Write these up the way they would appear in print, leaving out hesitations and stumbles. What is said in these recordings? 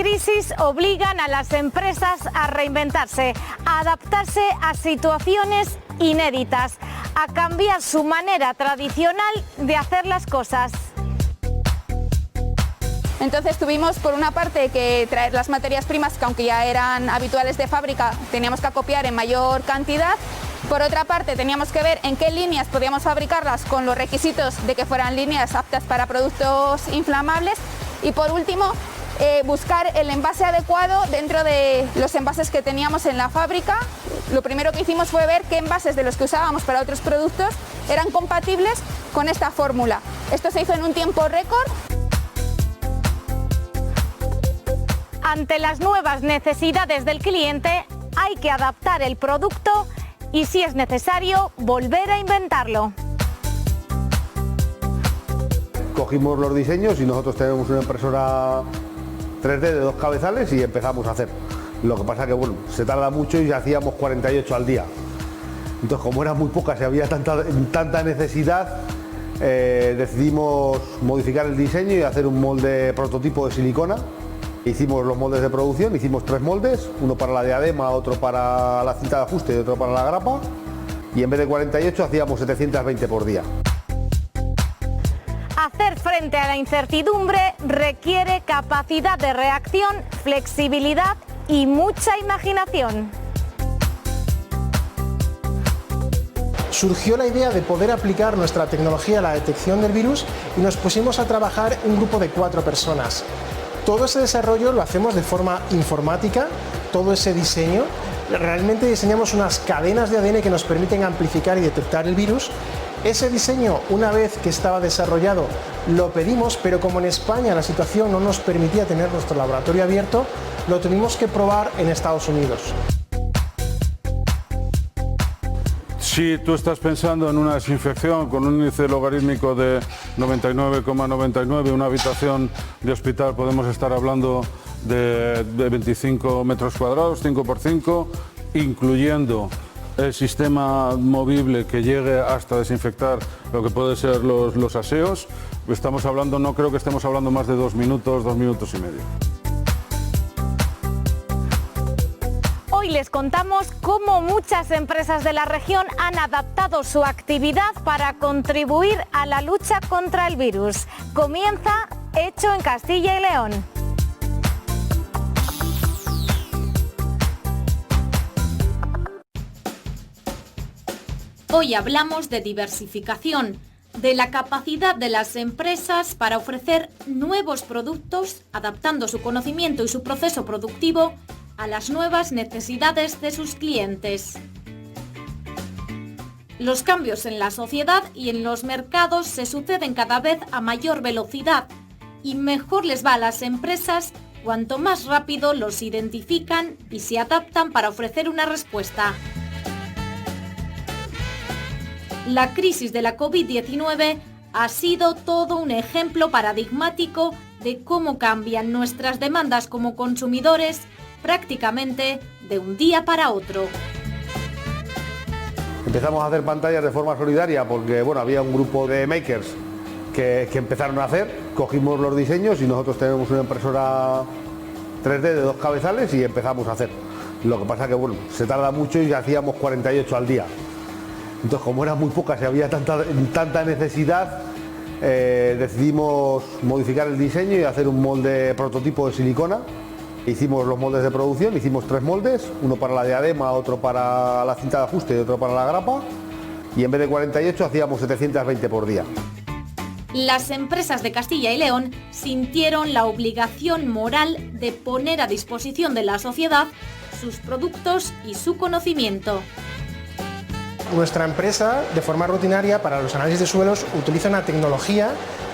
crisis obligan a las empresas a reinventarse, a adaptarse a situaciones inéditas, a cambiar su manera tradicional de hacer las cosas. Entonces tuvimos por una parte que traer las materias primas que aunque ya eran habituales de fábrica teníamos que acopiar en mayor cantidad. Por otra parte teníamos que ver en qué líneas podíamos fabricarlas con los requisitos de que fueran líneas aptas para productos inflamables. Y por último buscar el envase adecuado dentro de los envases que teníamos en la fábrica. Lo primero que hicimos fue ver qué envases de los que usábamos para otros productos eran compatibles con esta fórmula. Esto se hizo en un tiempo récord. Ante las nuevas necesidades del cliente hay que adaptar el producto y, si es necesario, volver a inventarlo. Cogimos los diseños y nosotros tenemos una impresora 3D de 2 cabezales y empezamos a hacer. Lo que pasa que bueno, se tarda mucho y hacíamos 48 al día. Entonces, como eran muy pocas y había tanta necesidad, decidimos modificar el diseño y hacer un molde prototipo de silicona. Hicimos los moldes de producción, hicimos 3 moldes, uno para la diadema, otro para la cinta de ajuste y otro para la grapa, y en vez de 48 hacíamos 720 por día. Hacer frente a la incertidumbre requiere capacidad de reacción, flexibilidad y mucha imaginación. Surgió la idea de poder aplicar nuestra tecnología a la detección del virus y nos pusimos a trabajar un grupo de 4 personas. Todo ese desarrollo lo hacemos de forma informática, todo ese diseño. Realmente diseñamos unas cadenas de ADN que nos permiten amplificar y detectar el virus. Ese diseño, una vez que estaba desarrollado, lo pedimos, pero como en España la situación no nos permitía tener nuestro laboratorio abierto, lo tuvimos que probar en Estados Unidos. Si tú estás pensando en una desinfección con un índice logarítmico de 99,99, una habitación de hospital, podemos estar hablando de 25 metros cuadrados, 5 por 5, incluyendo el sistema movible que llegue hasta desinfectar lo que puede ser los aseos. Estamos hablando, no creo que estemos hablando más de 2 minutos, 2 minutos y medio. Hoy les contamos cómo muchas empresas de la región han adaptado su actividad para contribuir a la lucha contra el virus. Comienza Hecho en Castilla y León. Hoy hablamos de diversificación, de la capacidad de las empresas para ofrecer nuevos productos, adaptando su conocimiento y su proceso productivo a las nuevas necesidades de sus clientes. Los cambios en la sociedad y en los mercados se suceden cada vez a mayor velocidad y mejor les va a las empresas cuanto más rápido los identifican y se adaptan para ofrecer una respuesta. La crisis de la COVID-19 ha sido todo un ejemplo paradigmático de cómo cambian nuestras demandas como consumidores prácticamente de un día para otro. Empezamos a hacer pantallas de forma solidaria porque bueno, había un grupo de makers que empezaron a hacer, cogimos los diseños y nosotros tenemos una impresora 3D de 2 cabezales y empezamos a hacer. Lo que pasa que bueno, se tarda mucho y hacíamos 48 al día. Entonces, como eran muy pocas y había tanta necesidad, decidimos modificar el diseño y hacer un molde prototipo de silicona. Hicimos los moldes de producción, hicimos 3 moldes, uno para la diadema, otro para la cinta de ajuste y otro para la grapa, y en vez de 48 hacíamos 720 por día. Las empresas de Castilla y León sintieron la obligación moral de poner a disposición de la sociedad sus productos y su conocimiento. Nuestra empresa, de forma rutinaria, para los análisis de suelos, utiliza una tecnología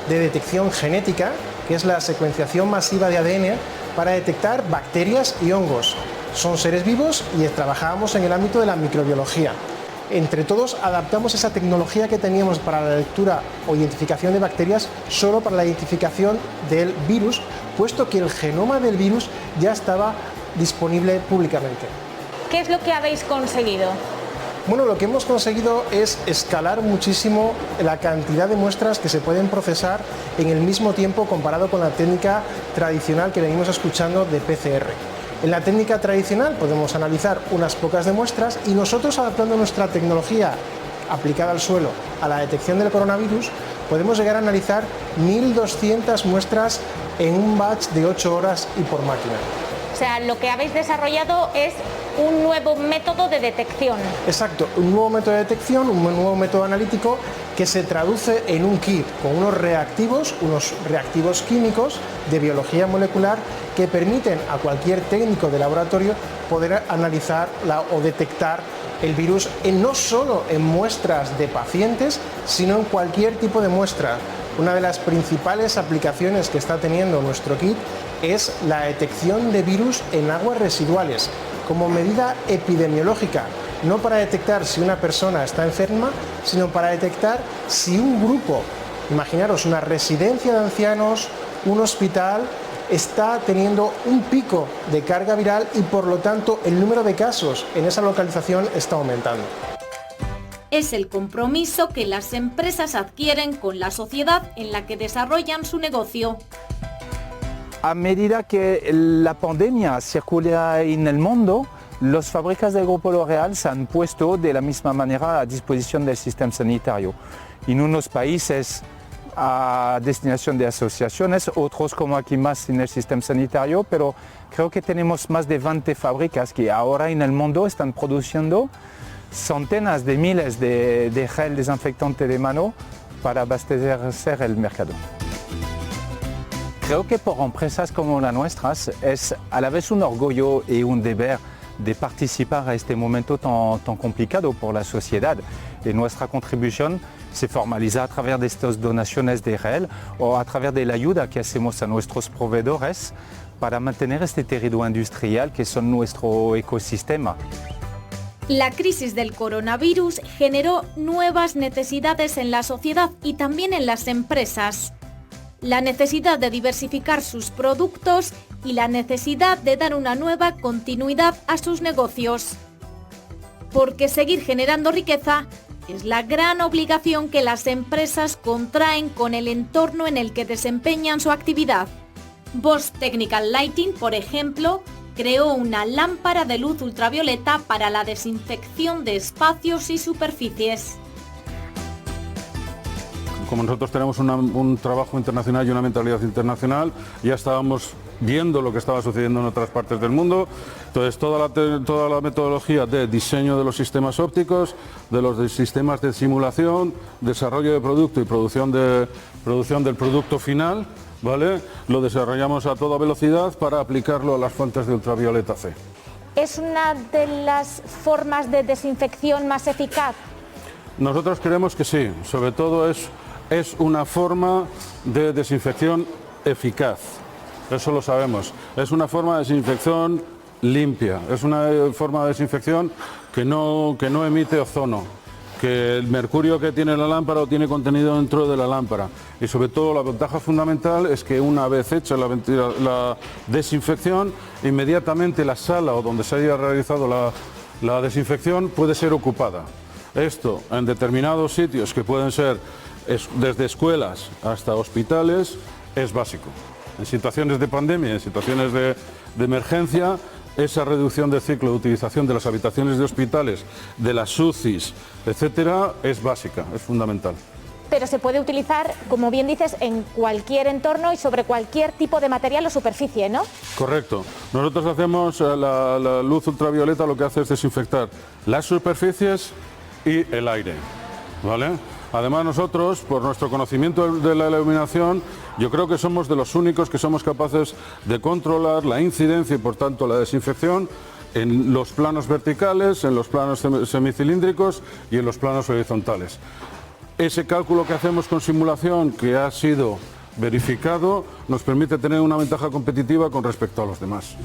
de detección genética, que es la secuenciación masiva de ADN, para detectar bacterias y hongos. Son seres vivos y trabajábamos en el ámbito de la microbiología. Entre todos adaptamos esa tecnología que teníamos para la lectura o identificación de bacterias solo para la identificación del virus, puesto que el genoma del virus ya estaba disponible públicamente. ¿Qué es lo que habéis conseguido? Bueno, lo que hemos conseguido es escalar muchísimo la cantidad de muestras que se pueden procesar en el mismo tiempo comparado con la técnica tradicional que venimos escuchando de PCR. En la técnica tradicional podemos analizar unas pocas de muestras y nosotros, adaptando nuestra tecnología aplicada al suelo a la detección del coronavirus, podemos llegar a analizar 1.200 muestras en un batch de 8 horas y por máquina. O sea, lo que habéis desarrollado es un nuevo método de detección. Exacto, un nuevo método de detección, un nuevo método analítico que se traduce en un kit con unos reactivos químicos de biología molecular que permiten a cualquier técnico de laboratorio poder analizar o detectar el virus no solo en muestras de pacientes, sino en cualquier tipo de muestra. Una de las principales aplicaciones que está teniendo nuestro kit es la detección de virus en aguas residuales, como medida epidemiológica, no para detectar si una persona está enferma, sino para detectar si un grupo, imaginaros una residencia de ancianos, un hospital, está teniendo un pico de carga viral y por lo tanto el número de casos en esa localización está aumentando. Es el compromiso que las empresas adquieren con la sociedad en la que desarrollan su negocio. A medida que la pandemia circula en el mundo, las fábricas del Grupo L'Oréal se han puesto de la misma manera a disposición del sistema sanitario. En unos países a destinación de asociaciones, otros como aquí más en el sistema sanitario, pero creo que tenemos más de 20 fábricas que ahora en el mundo están produciendo centenas de miles de gel desinfectante de mano para abastecer el mercado. Creo que por empresas como las nuestras es a la vez un orgullo y un deber de participar a este momento tan complicado por la sociedad. Y nuestra contribución se formaliza a través de estas donaciones de gel o a través de la ayuda que hacemos a nuestros proveedores para mantener este tejido industrial que son nuestro ecosistema. La crisis del coronavirus generó nuevas necesidades en la sociedad y también en las empresas. La necesidad de diversificar sus productos y la necesidad de dar una nueva continuidad a sus negocios. Porque seguir generando riqueza es la gran obligación que las empresas contraen con el entorno en el que desempeñan su actividad. Bosch Technical Lighting, por ejemplo, creó una lámpara de luz ultravioleta para la desinfección de espacios y superficies. Como nosotros tenemos un trabajo internacional y una mentalidad internacional, ya estábamos viendo lo que estaba sucediendo en otras partes del mundo. Entonces toda la metodología de diseño de los sistemas ópticos, de los sistemas de simulación, desarrollo de producto y producción del producto final, ¿vale? Lo desarrollamos a toda velocidad para aplicarlo a las fuentes de ultravioleta C. ¿Es una de las formas de desinfección más eficaz? Nosotros creemos que sí, sobre todo es una forma de desinfección eficaz, eso lo sabemos. Es una forma de desinfección limpia, es una forma de desinfección que no emite ozono, que el mercurio que tiene la lámpara lo tiene contenido dentro de la lámpara. Y sobre todo la ventaja fundamental es que una vez hecha la desinfección, inmediatamente la sala o donde se haya realizado la desinfección puede ser ocupada. Esto en determinados sitios que pueden ser desde escuelas hasta hospitales es básico. En situaciones de pandemia, en situaciones de emergencia, esa reducción del ciclo de utilización de las habitaciones de hospitales, de las UCIs, etcétera, es básica, es fundamental. Pero se puede utilizar, como bien dices, en cualquier entorno y sobre cualquier tipo de material o superficie, ¿no? Correcto. Nosotros hacemos la luz ultravioleta, lo que hace es desinfectar las superficies y el aire, ¿vale? Además nosotros, por nuestro conocimiento de la iluminación, yo creo que somos de los únicos que somos capaces de controlar la incidencia y por tanto la desinfección en los planos verticales, en los planos semicilíndricos y en los planos horizontales. Ese cálculo que hacemos con simulación, que ha sido verificado, nos permite tener una ventaja competitiva con respecto a los demás.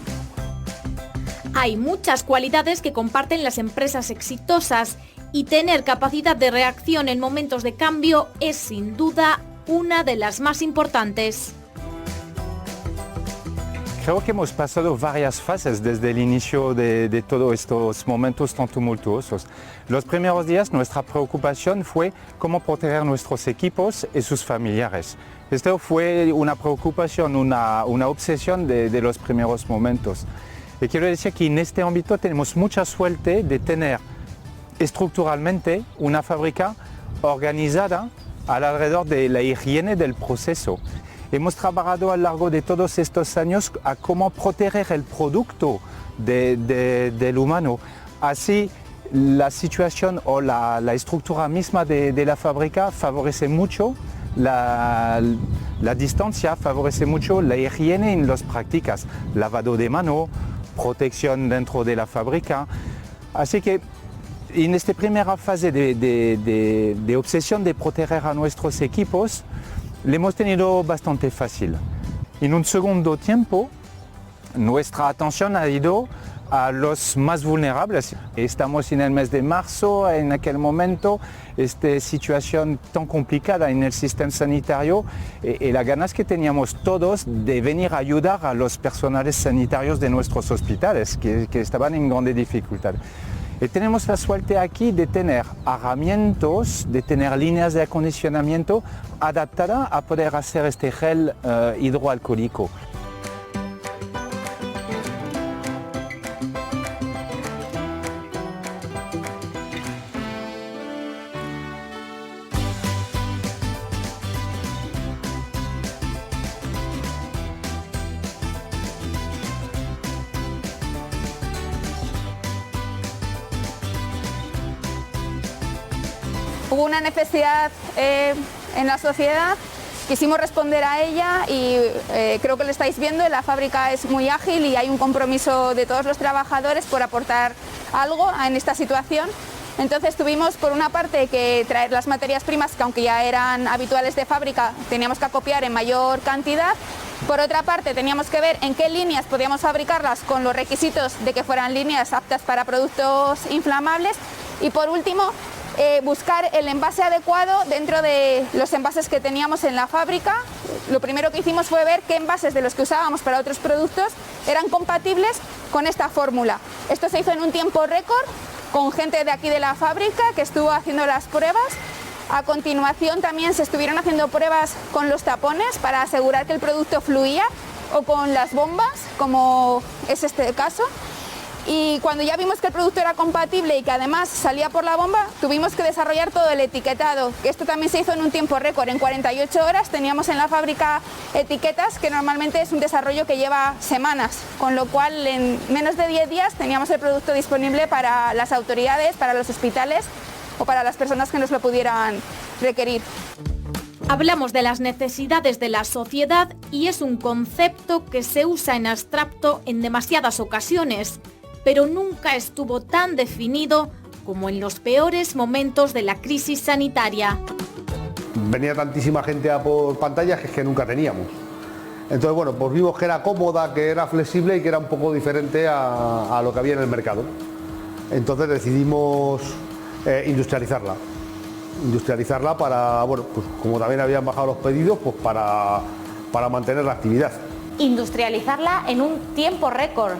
Hay muchas cualidades que comparten las empresas exitosas y tener capacidad de reacción en momentos de cambio es sin duda una de las más importantes. Creo que hemos pasado varias fases desde el inicio de todos estos momentos tan tumultuosos. Los primeros días nuestra preocupación fue cómo proteger nuestros equipos y sus familiares. Esto fue una preocupación, una obsesión de los primeros momentos. Y quiero decir que en este ámbito tenemos mucha suerte de tener estructuralmente una fábrica organizada alrededor de la higiene del proceso. Hemos trabajado a lo largo de todos estos años a cómo proteger el producto del humano. Así, la situación o la estructura misma de la fábrica favorece mucho la distancia, favorece mucho la higiene en las prácticas, lavado de mano, protección dentro de la fábrica. Así que en esta primera fase de obsesión de proteger a nuestros equipos, le hemos tenido bastante fácil. En un segundo tiempo, nuestra atención ha ido a los más vulnerables. Estamos en el mes de marzo, en aquel momento, esta situación tan complicada en el sistema sanitario y las ganas que teníamos todos de venir a ayudar a los personales sanitarios de nuestros hospitales que estaban en grande dificultad. Y tenemos la suerte aquí de tener herramientas, de tener líneas de acondicionamiento adaptadas a poder hacer este gel hidroalcohólico. Hubo una necesidad en la sociedad, quisimos responder a ella y creo que lo estáis viendo, la fábrica es muy ágil y hay un compromiso de todos los trabajadores por aportar algo en esta situación. Entonces tuvimos por una parte que traer las materias primas que aunque ya eran habituales de fábrica teníamos que acopiar en mayor cantidad. Por otra parte teníamos que ver en qué líneas podíamos fabricarlas con los requisitos de que fueran líneas aptas para productos inflamables y por último buscar el envase adecuado dentro de los envases que teníamos en la fábrica. Lo primero que hicimos fue ver qué envases de los que usábamos para otros productos eran compatibles con esta fórmula. Esto se hizo en un tiempo récord con gente de aquí de la fábrica que estuvo haciendo las pruebas. A continuación también se estuvieron haciendo pruebas con los tapones para asegurar que el producto fluía o con las bombas, como es este caso. Y cuando ya vimos que el producto era compatible y que además salía por la bomba, tuvimos que desarrollar todo el etiquetado, que esto también se hizo en un tiempo récord. En 48 horas teníamos en la fábrica etiquetas, que normalmente es un desarrollo que lleva semanas, con lo cual en menos de 10 días teníamos el producto disponible para las autoridades, para los hospitales o para las personas que nos lo pudieran requerir. Hablamos de las necesidades de la sociedad y es un concepto que se usa en abstracto en demasiadas ocasiones, pero nunca estuvo tan definido como en los peores momentos de la crisis sanitaria. Venía tantísima gente a por pantallas que es que nunca teníamos. Entonces, bueno, pues vimos que era cómoda, que era flexible y que era un poco diferente a lo que había en el mercado. Entonces decidimos industrializarla para, bueno, pues como también habían bajado los pedidos, pues para mantener la actividad. Industrializarla en un tiempo récord.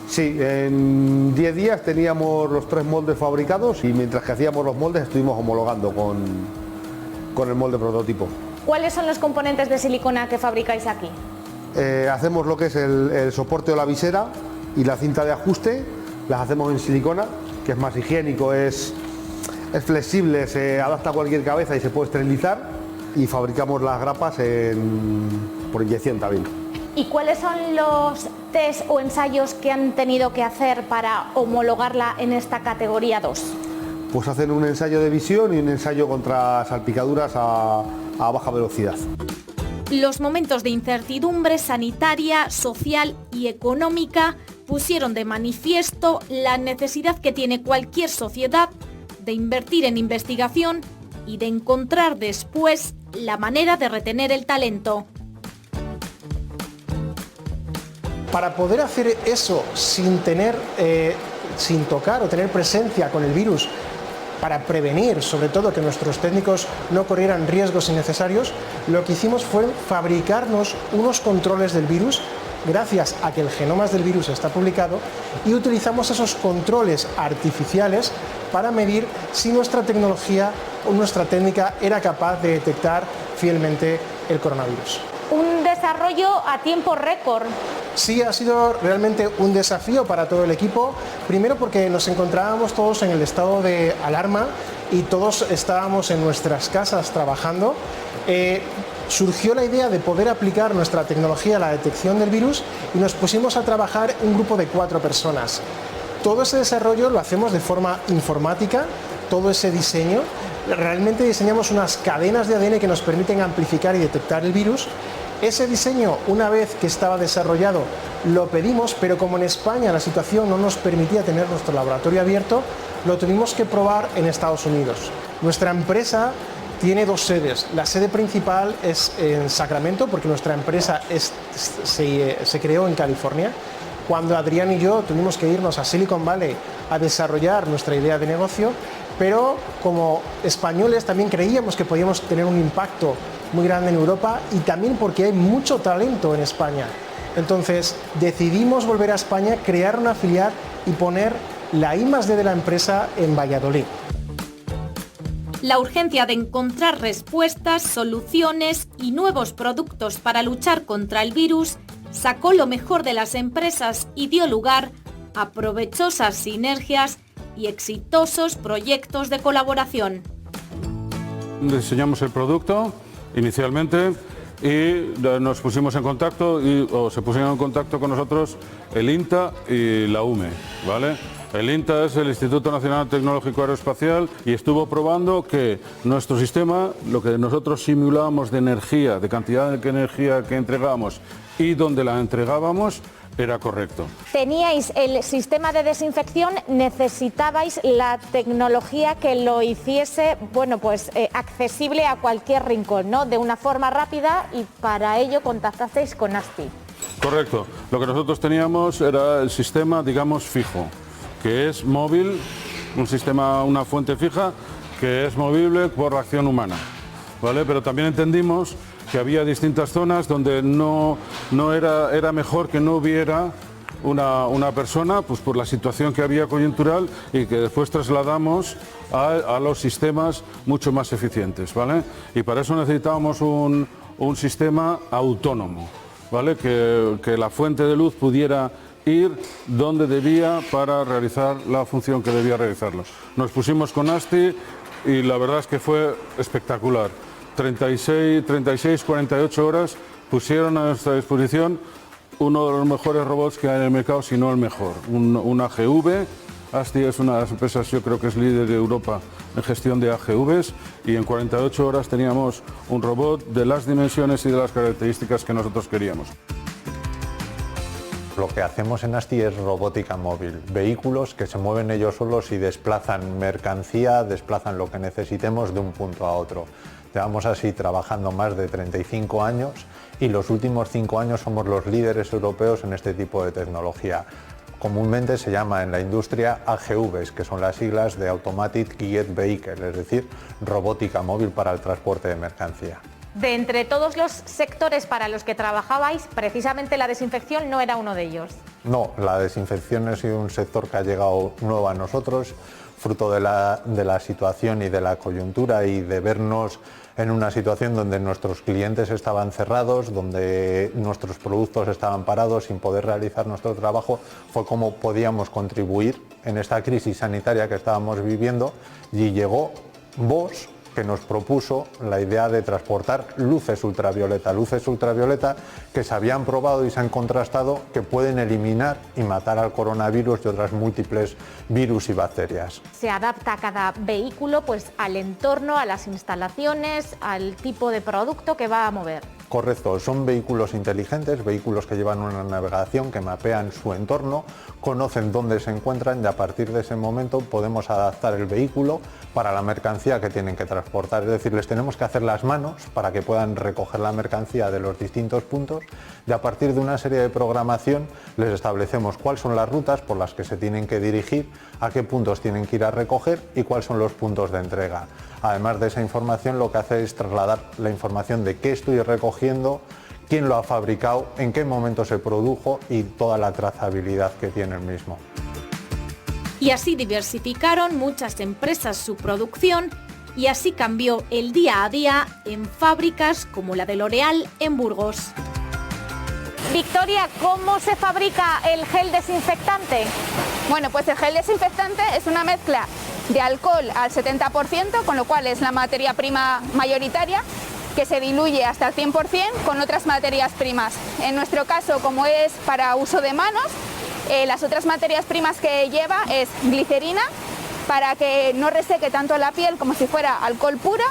Sí, en 10 días teníamos los 3 moldes fabricados y mientras que hacíamos los moldes estuvimos homologando con el molde prototipo. ¿Cuáles son los componentes de silicona que fabricáis aquí? Hacemos lo que es el soporte o la visera y la cinta de ajuste, las hacemos en silicona, que es más higiénico, es flexible, se adapta a cualquier cabeza y se puede esterilizar, y fabricamos las grapas por inyección también. ¿Y cuáles son los test o ensayos que han tenido que hacer para homologarla en esta categoría 2? Pues hacen un ensayo de visión y un ensayo contra salpicaduras a baja velocidad. Los momentos de incertidumbre sanitaria, social y económica pusieron de manifiesto la necesidad que tiene cualquier sociedad de invertir en investigación y de encontrar después la manera de retener el talento. Para poder hacer eso sin tocar o tener presencia con el virus, para prevenir sobre todo que nuestros técnicos no corrieran riesgos innecesarios, lo que hicimos fue fabricarnos unos controles del virus gracias a que el genoma del virus está publicado, y utilizamos esos controles artificiales para medir si nuestra tecnología o nuestra técnica era capaz de detectar fielmente el coronavirus. Un desarrollo a tiempo récord. Sí, ha sido realmente un desafío para todo el equipo, primero porque nos encontrábamos todos en el estado de alarma y todos estábamos en nuestras casas trabajando. Surgió la idea de poder aplicar nuestra tecnología a la detección del virus y nos pusimos a trabajar un grupo de 4 personas. Todo ese desarrollo lo hacemos de forma informática, todo ese diseño. Realmente diseñamos unas cadenas de ADN que nos permiten amplificar y detectar el virus. Ese diseño, una vez que estaba desarrollado, lo pedimos, pero como en España la situación no nos permitía tener nuestro laboratorio abierto, lo tuvimos que probar en Estados Unidos. Nuestra empresa tiene 2 sedes. La sede principal es en Sacramento, porque nuestra empresa se creó en California. Cuando Adrián y yo tuvimos que irnos a Silicon Valley a desarrollar nuestra idea de negocio, pero como españoles también creíamos que podíamos tener un impacto muy grande en Europa y también porque hay mucho talento en España. Entonces decidimos volver a España, crear una filial y poner la I+D de la empresa en Valladolid. La urgencia de encontrar respuestas, soluciones y nuevos productos para luchar contra el virus sacó lo mejor de las empresas y dio lugar a provechosas sinergias y exitosos proyectos de colaboración. Diseñamos el producto inicialmente y nos pusimos en contacto o se pusieron en contacto con nosotros el INTA y la UME, ¿vale? El INTA es el Instituto Nacional Tecnológico Aeroespacial y estuvo probando que nuestro sistema, lo que nosotros simulábamos de energía, de cantidad de energía que entregábamos y donde la entregábamos, era correcto. Teníais el sistema de desinfección, necesitabais la tecnología que lo hiciese, accesible a cualquier rincón, ¿no? De una forma rápida, y para ello contactasteis con ASTI. Correcto. Lo que nosotros teníamos era el sistema, digamos, fijo, que es móvil, un sistema, una fuente fija, que es movible por la acción humana, ¿vale? Pero también entendimos que había distintas zonas donde era mejor que no hubiera una persona, pues por la situación que había coyuntural, y que después trasladamos a los sistemas mucho más eficientes, ¿vale? Y para eso necesitábamos un sistema autónomo, ¿vale? Que la fuente de luz pudiera ir donde debía para realizar la función que debía realizarlo. Nos pusimos con ASTI y la verdad es que fue espectacular. 36, 48 horas pusieron a nuestra disposición uno de los mejores robots que hay en el mercado, si no el mejor, un AGV. ASTI es una de las empresas, yo creo que es líder de Europa en gestión de AGVs, y en 48 horas teníamos un robot de las dimensiones y de las características que nosotros queríamos. Lo que hacemos en ASTI es robótica móvil, vehículos que se mueven ellos solos y desplazan mercancía, desplazan lo que necesitemos de un punto a otro. Llevamos así trabajando más de 35 años y los últimos 5 años somos los líderes europeos en este tipo de tecnología. Comúnmente se llama en la industria AGVs, que son las siglas de Automatic Guided Vehicle, es decir, robótica móvil para el transporte de mercancía. De entre todos los sectores para los que trabajabais, precisamente la desinfección no era uno de ellos. No, la desinfección ha sido un sector que ha llegado nuevo a nosotros, fruto de la situación y de la coyuntura y de vernos en una situación donde nuestros clientes estaban cerrados, donde nuestros productos estaban parados sin poder realizar nuestro trabajo. Fue como podíamos contribuir en esta crisis sanitaria que estábamos viviendo, y llegó Bosch, que nos propuso la idea de transportar luces ultravioleta que se habían probado y se han contrastado que pueden eliminar y matar al coronavirus y otras múltiples virus y bacterias. Se adapta cada vehículo pues al entorno, a las instalaciones, al tipo de producto que va a mover. Correcto, son vehículos inteligentes, vehículos que llevan una navegación, que mapean su entorno, conocen dónde se encuentran, y a partir de ese momento podemos adaptar el vehículo para la mercancía que tienen que transportar. Es decir, les tenemos que hacer las manos para que puedan recoger la mercancía de los distintos puntos, y a partir de una serie de programación les establecemos cuáles son las rutas por las que se tienen que dirigir, a qué puntos tienen que ir a recoger y cuáles son los puntos de entrega. Además de esa información, lo que hace es trasladar la información de qué estoy recogiendo, quién lo ha fabricado, en qué momento se produjo y toda la trazabilidad que tiene el mismo. Y así diversificaron muchas empresas su producción y así cambió el día a día en fábricas como la de L'Oréal en Burgos. Victoria, ¿cómo se fabrica el gel desinfectante? Bueno, pues el gel desinfectante es una mezcla de alcohol al 70%, con lo cual es la materia prima mayoritaria, que se diluye hasta el 100% con otras materias primas. En nuestro caso, como es para uso de manos, las otras materias primas que lleva es glicerina, para que no reseque tanto la piel como si fuera alcohol puro,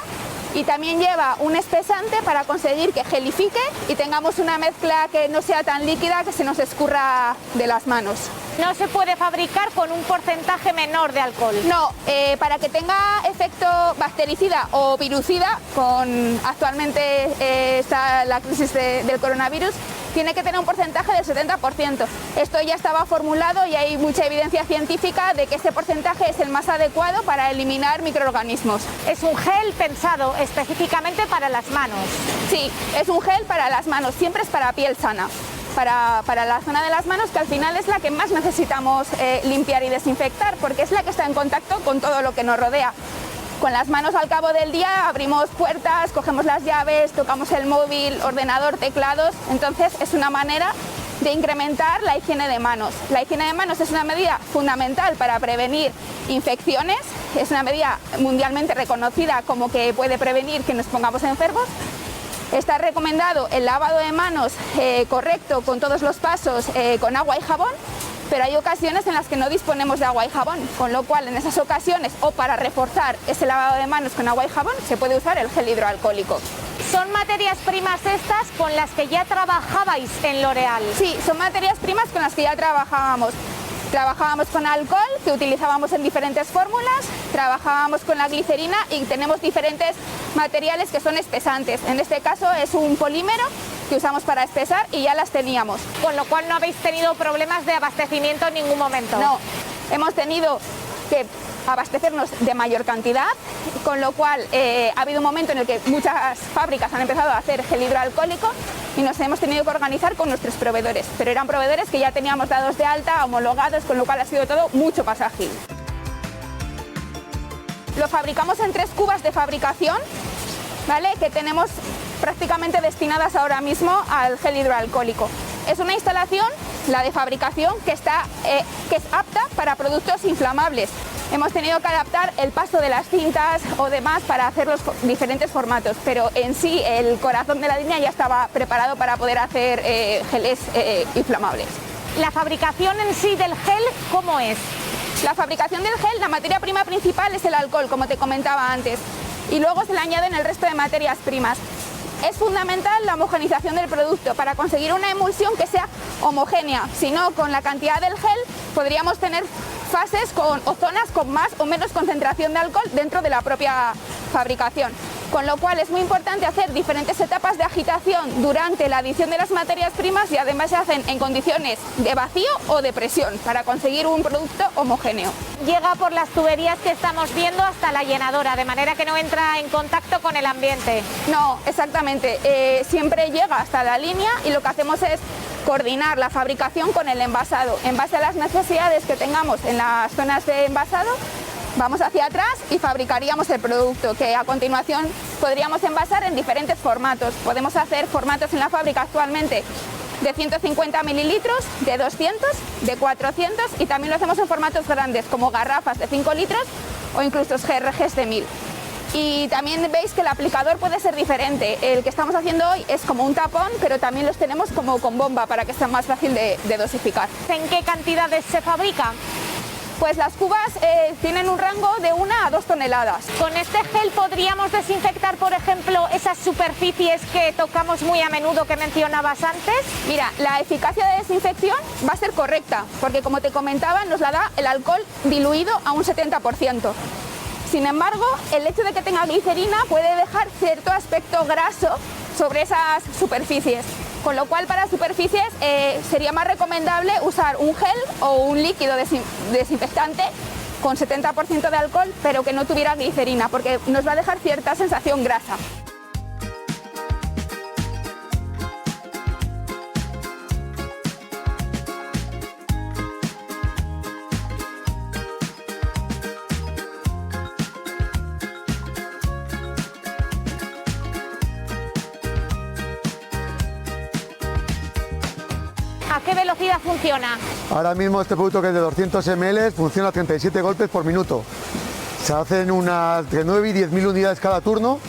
y también lleva un espesante para conseguir que gelifique y tengamos una mezcla que no sea tan líquida que se nos escurra de las manos. No se puede fabricar con un porcentaje menor de alcohol. No, para que tenga efecto bactericida o virucida, actualmente está la crisis del coronavirus, tiene que tener un porcentaje del 70%. Esto ya estaba formulado y hay mucha evidencia científica de que este porcentaje es el más adecuado para eliminar microorganismos. Es un gel pensado específicamente para las manos. Sí, es un gel para las manos, siempre es para piel sana. Para la zona de las manos, que al final es la que más necesitamos limpiar y desinfectar, porque es la que está en contacto con todo lo que nos rodea. Con las manos al cabo del día abrimos puertas, cogemos las llaves, tocamos el móvil, ordenador, teclados, entonces es una manera de incrementar la higiene de manos. La higiene de manos es una medida fundamental para prevenir infecciones, es una medida mundialmente reconocida como que puede prevenir que nos pongamos enfermos. Está recomendado el lavado de manos correcto con todos los pasos con agua y jabón, pero hay ocasiones en las que no disponemos de agua y jabón, con lo cual en esas ocasiones o para reforzar ese lavado de manos con agua y jabón se puede usar el gel hidroalcohólico. ¿Son materias primas estas con las que ya trabajabais en L'Oréal? Sí, son materias primas con las que ya trabajábamos. Trabajábamos con alcohol, que utilizábamos en diferentes fórmulas, trabajábamos con la glicerina y tenemos diferentes materiales que son espesantes. En este caso es un polímero que usamos para espesar y ya las teníamos. Con lo cual no habéis tenido problemas de abastecimiento en ningún momento. No, hemos tenido que abastecernos de mayor cantidad, con lo cual ha habido un momento en el que muchas fábricas han empezado a hacer gel hidroalcohólico y nos hemos tenido que organizar con nuestros proveedores, pero eran proveedores que ya teníamos dados de alta, homologados, con lo cual ha sido todo mucho más ágil. Lo fabricamos en 3 cubas de fabricación, ¿vale?, que tenemos prácticamente destinadas ahora mismo al gel hidroalcohólico. Es una instalación, la de fabricación, que es apta para productos inflamables. Hemos tenido que adaptar el paso de las cintas o demás para hacer los diferentes formatos, pero en sí el corazón de la línea ya estaba preparado para poder hacer geles inflamables. ¿La fabricación en sí del gel cómo es? La fabricación del gel, la materia prima principal es el alcohol, como te comentaba antes, y luego se le añaden el resto de materias primas. Es fundamental la homogeneización del producto para conseguir una emulsión que sea homogénea, si no, con la cantidad del gel podríamos tener fases o zonas con más o menos concentración de alcohol dentro de la propia fabricación. Con lo cual es muy importante hacer diferentes etapas de agitación durante la adición de las materias primas y además se hacen en condiciones de vacío o de presión para conseguir un producto homogéneo. Llega por las tuberías que estamos viendo hasta la llenadora, de manera que no entra en contacto con el ambiente. No, exactamente. Siempre llega hasta la línea y lo que hacemos es coordinar la fabricación con el envasado. En base a las necesidades que tengamos en las zonas de envasado, vamos hacia atrás y fabricaríamos el producto, que a continuación podríamos envasar en diferentes formatos. Podemos hacer formatos en la fábrica actualmente de 150 mililitros, de 200, de 400 y también lo hacemos en formatos grandes como garrafas de 5 litros o incluso GRGs de 1000. Y también veis que el aplicador puede ser diferente. El que estamos haciendo hoy es como un tapón, pero también los tenemos como con bomba para que sea más fácil de dosificar. ¿En qué cantidades se fabrica? Pues las cubas tienen un rango de 1 a 2 toneladas. ¿Con este gel podríamos desinfectar, por ejemplo, esas superficies que tocamos muy a menudo que mencionabas antes? Mira, la eficacia de desinfección va a ser correcta, porque como te comentaba, nos la da el alcohol diluido a un 70%. Sin embargo, el hecho de que tenga glicerina puede dejar cierto aspecto graso sobre esas superficies, con lo cual para superficies sería más recomendable usar un gel o un líquido desinfectante con 70% de alcohol, pero que no tuviera glicerina, porque nos va a dejar cierta sensación grasa. ¿A qué velocidad funciona? Ahora mismo este producto, que es de 200 ml, funciona a 37 golpes por minuto. Se hacen entre 9 y 10.000 unidades cada turno,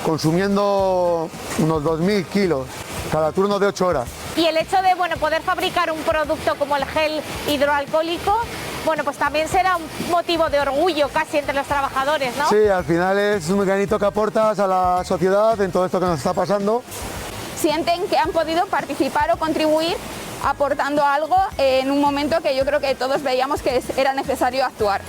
consumiendo unos 2.000 kilos cada turno de 8 horas. Y el hecho de poder fabricar un producto como el gel hidroalcohólico, pues también será un motivo de orgullo casi entre los trabajadores, ¿no? Sí, al final es un granito que aportas a la sociedad en todo esto que nos está pasando. Sienten que han podido participar o contribuir aportando algo en un momento que yo creo que todos veíamos que era necesario actuar.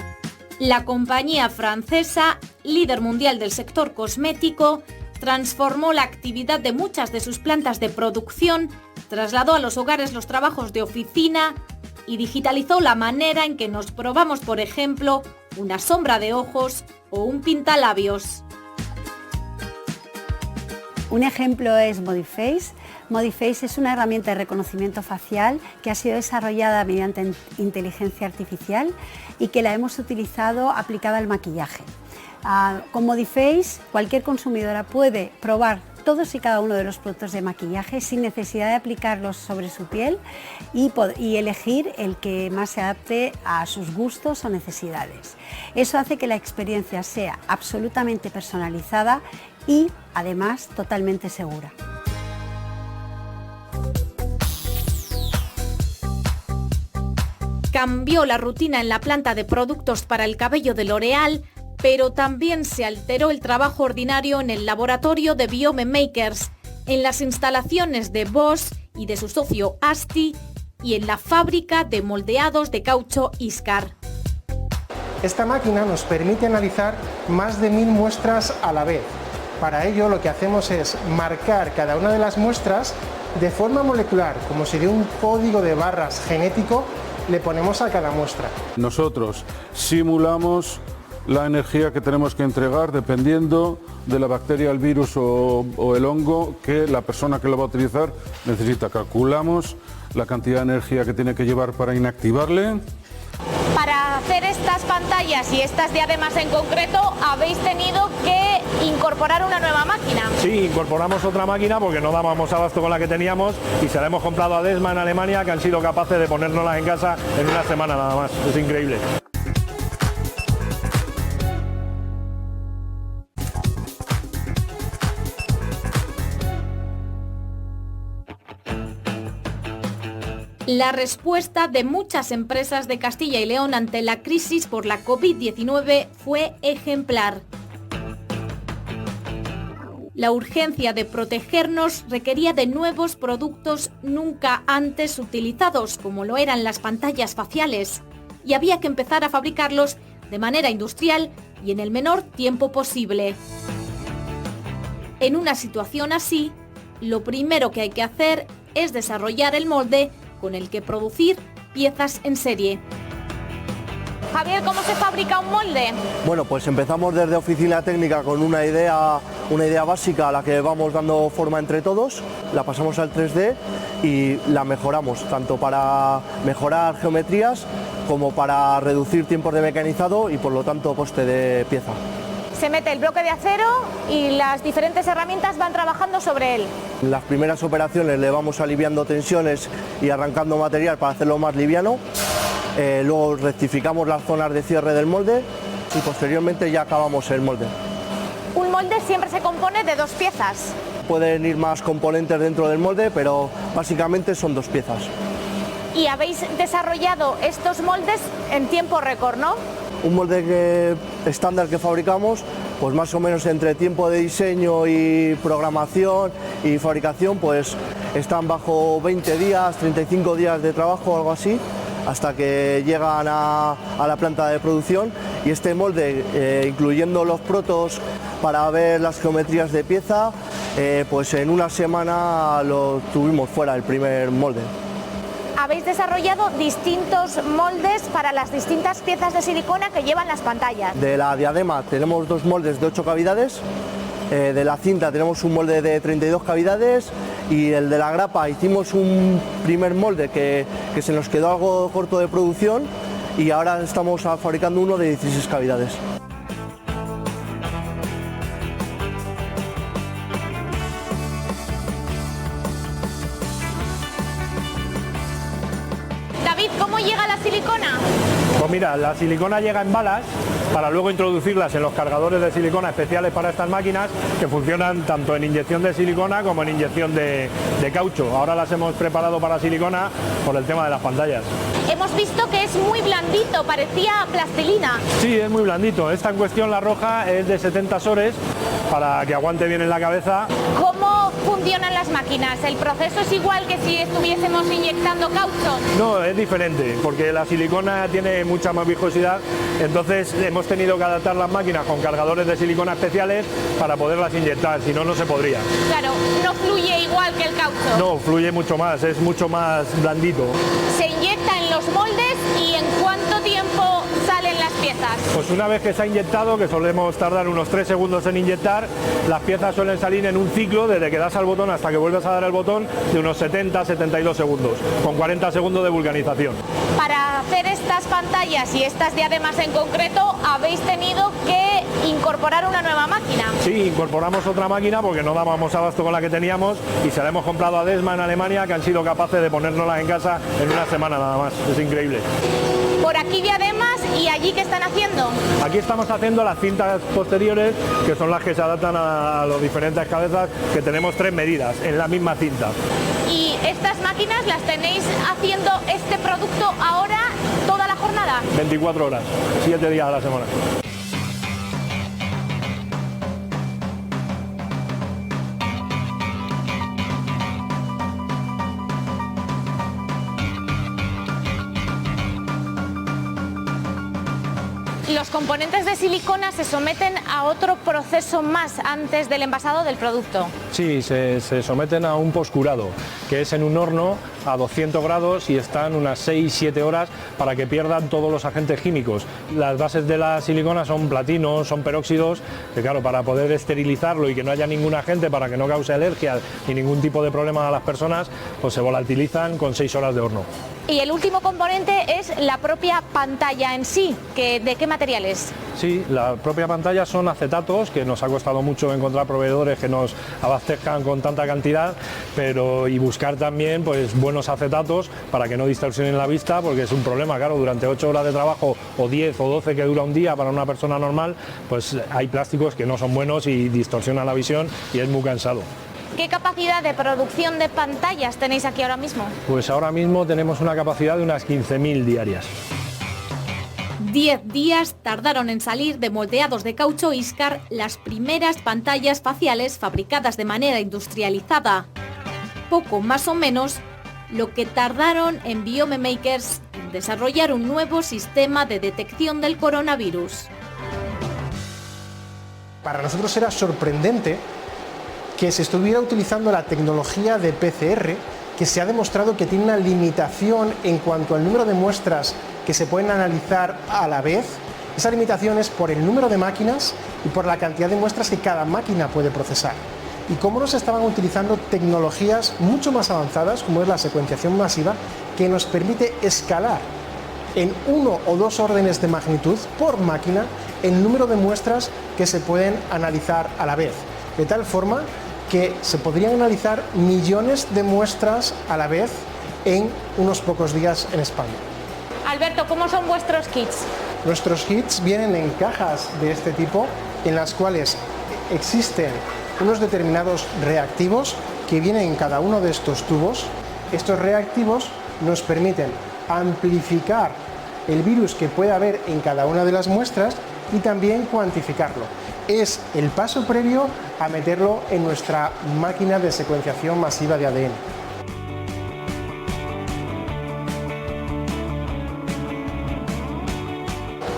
La compañía francesa, líder mundial del sector cosmético, transformó la actividad de muchas de sus plantas de producción, trasladó a los hogares los trabajos de oficina y digitalizó la manera en que nos probamos, por ejemplo, una sombra de ojos o un pintalabios. Un ejemplo es Modiface. Modiface es una herramienta de reconocimiento facial que ha sido desarrollada mediante inteligencia artificial y que la hemos utilizado aplicada al maquillaje. Con Modiface, cualquier consumidora puede probar todos y cada uno de los productos de maquillaje sin necesidad de aplicarlos sobre su piel y elegir el que más se adapte a sus gustos o necesidades. Eso hace que la experiencia sea absolutamente personalizada y además totalmente segura. Cambió la rutina en la planta de productos para el cabello de L'Oréal, pero también se alteró el trabajo ordinario en el laboratorio de Biome Makers, en las instalaciones de Bosch y de su socio Asti y en la fábrica de moldeados de caucho Iscar. Esta máquina nos permite analizar más de 1000 muestras a la vez. Para ello lo que hacemos es marcar cada una de las muestras de forma molecular, como si de un código de barras genético le ponemos a cada muestra. Nosotros simulamos la energía que tenemos que entregar dependiendo de la bacteria, el virus o el hongo que la persona que lo va a utilizar necesita. Calculamos la cantidad de energía que tiene que llevar para inactivarle. Para hacer estas pantallas y estas diademas en concreto, habéis tenido que incorporar una nueva máquina. Sí, incorporamos otra máquina porque no dábamos abasto con la que teníamos y se la hemos comprado a Desma en Alemania, que han sido capaces de ponérnoslas en casa en una semana nada más. Es increíble. La respuesta de muchas empresas de Castilla y León ante la crisis por la COVID-19 fue ejemplar. La urgencia de protegernos requería de nuevos productos nunca antes utilizados, como lo eran las pantallas faciales, y había que empezar a fabricarlos de manera industrial y en el menor tiempo posible. En una situación así, lo primero que hay que hacer es desarrollar el molde con el que producir piezas en serie. Javier, ¿cómo se fabrica un molde? Bueno, pues empezamos desde oficina técnica con una idea básica a la que vamos dando forma entre todos, la pasamos al 3D y la mejoramos, tanto para mejorar geometrías como para reducir tiempos de mecanizado y por lo tanto coste de pieza. Se mete el bloque de acero y las diferentes herramientas van trabajando sobre él. En las primeras operaciones le vamos aliviando tensiones y arrancando material para hacerlo más liviano. Luego rectificamos las zonas de cierre del molde y posteriormente ya acabamos el molde. Un molde siempre se compone de dos piezas. Pueden ir más componentes dentro del molde, pero básicamente son dos piezas. Y habéis desarrollado estos moldes en tiempo récord, ¿no? Un molde estándar que fabricamos, pues más o menos entre tiempo de diseño y programación y fabricación, pues están bajo 20 días, 35 días de trabajo, algo así, hasta que llegan a la planta de producción. Y este molde, incluyendo los protos para ver las geometrías de pieza, pues en una semana lo tuvimos fuera el primer molde. Habéis desarrollado distintos moldes para las distintas piezas de silicona que llevan las pantallas. De la diadema tenemos dos moldes de 8 cavidades, de la cinta tenemos un molde de 32 cavidades y el de la grapa hicimos un primer molde que se nos quedó algo corto de producción y ahora estamos fabricando uno de 16 cavidades. ¿Cómo llega la silicona? Pues mira, la silicona llega en balas para luego introducirlas en los cargadores de silicona especiales para estas máquinas que funcionan tanto en inyección de silicona como en inyección de caucho. Ahora las hemos preparado para silicona por el tema de las pantallas. Hemos visto que es muy blandito, parecía plastilina. Sí, es muy blandito. Esta en cuestión, la roja, es de 70 sores para que aguante bien en la cabeza. ¿Cómo funcionan las máquinas? ¿El proceso es igual que si estuviésemos inyectando caucho? No, es diferente, porque la silicona tiene mucha más viscosidad, entonces hemos tenido que adaptar las máquinas con cargadores de silicona especiales para poderlas inyectar, si no, no se podría. Claro, no fluye igual que el caucho. No, fluye mucho más, es mucho más blandito. Se inyecta en los moldes y ¿en cuánto tiempo salen las piezas? Pues una vez que se ha inyectado, que solemos tardar unos 3 segundos en inyectar, las piezas suelen salir en un ciclo desde que das al botón hasta que vuelves a dar el botón de unos 70-72 segundos, con 40 segundos de vulcanización. Para hacer estas pantallas y estas diademas en concreto, habéis tenido que incorporar una nueva máquina. Sí, incorporamos otra máquina porque no dábamos abasto con la que teníamos y se la hemos comprado a Desma en Alemania, que han sido capaces de ponérnosla en casa en una semana nada más. Es increíble. Por aquí diademas y allí ¿qué están haciendo? Aquí estamos haciendo las cintas posteriores, que son las que se adaptan a las diferentes cabezas, que tenemos 3 medidas en la misma cinta. ¿Y estas máquinas las tenéis haciendo este producto ahora toda la jornada? 24 horas, 7 días a la semana. Los componentes de silicona se someten a otro proceso más antes del envasado del producto. Sí, se someten a un postcurado, que es en un horno a 200 grados y están unas 6-7 horas para que pierdan todos los agentes químicos. Las bases de la silicona son platinos, son peróxidos, que claro, para poder esterilizarlo y que no haya ningún agente para que no cause alergias ni ningún tipo de problema a las personas, pues se volatilizan con 6 horas de horno. Y el último componente es la propia pantalla en sí, ¿de qué material es? Sí, la propia pantalla son acetatos, que nos ha costado mucho encontrar proveedores que nos abastezcan con tanta cantidad, y buscar también pues buenos acetatos para que no distorsionen la vista, porque es un problema, claro, durante 8 horas de trabajo o 10 o 12 que dura un día para una persona normal, pues hay plásticos que no son buenos y distorsionan la visión y es muy cansado. ¿Qué capacidad de producción de pantallas tenéis aquí ahora mismo? Pues ahora mismo tenemos una capacidad de unas 15.000 diarias. 10 días tardaron en salir de moldeados de caucho Iscar las primeras pantallas faciales fabricadas de manera industrializada. Poco más o menos lo que tardaron en Biome Makers en desarrollar un nuevo sistema de detección del coronavirus. Para nosotros era sorprendente que se estuviera utilizando la tecnología de PCR, que se ha demostrado que tiene una limitación en cuanto al número de muestras que se pueden analizar a la vez. Esa limitación es por el número de máquinas y por la cantidad de muestras que cada máquina puede procesar. Y cómo nos estaban utilizando tecnologías mucho más avanzadas, como es la secuenciación masiva, que nos permite escalar en 1 o 2 órdenes de magnitud por máquina el número de muestras que se pueden analizar a la vez. De tal forma que se podrían analizar millones de muestras a la vez en unos pocos días en España. Alberto, ¿cómo son vuestros kits? Nuestros kits vienen en cajas de este tipo, en las cuales existen unos determinados reactivos que vienen en cada uno de estos tubos. Estos reactivos nos permiten amplificar el virus que puede haber en cada una de las muestras y también cuantificarlo. Es el paso previo a meterlo en nuestra máquina de secuenciación masiva de ADN.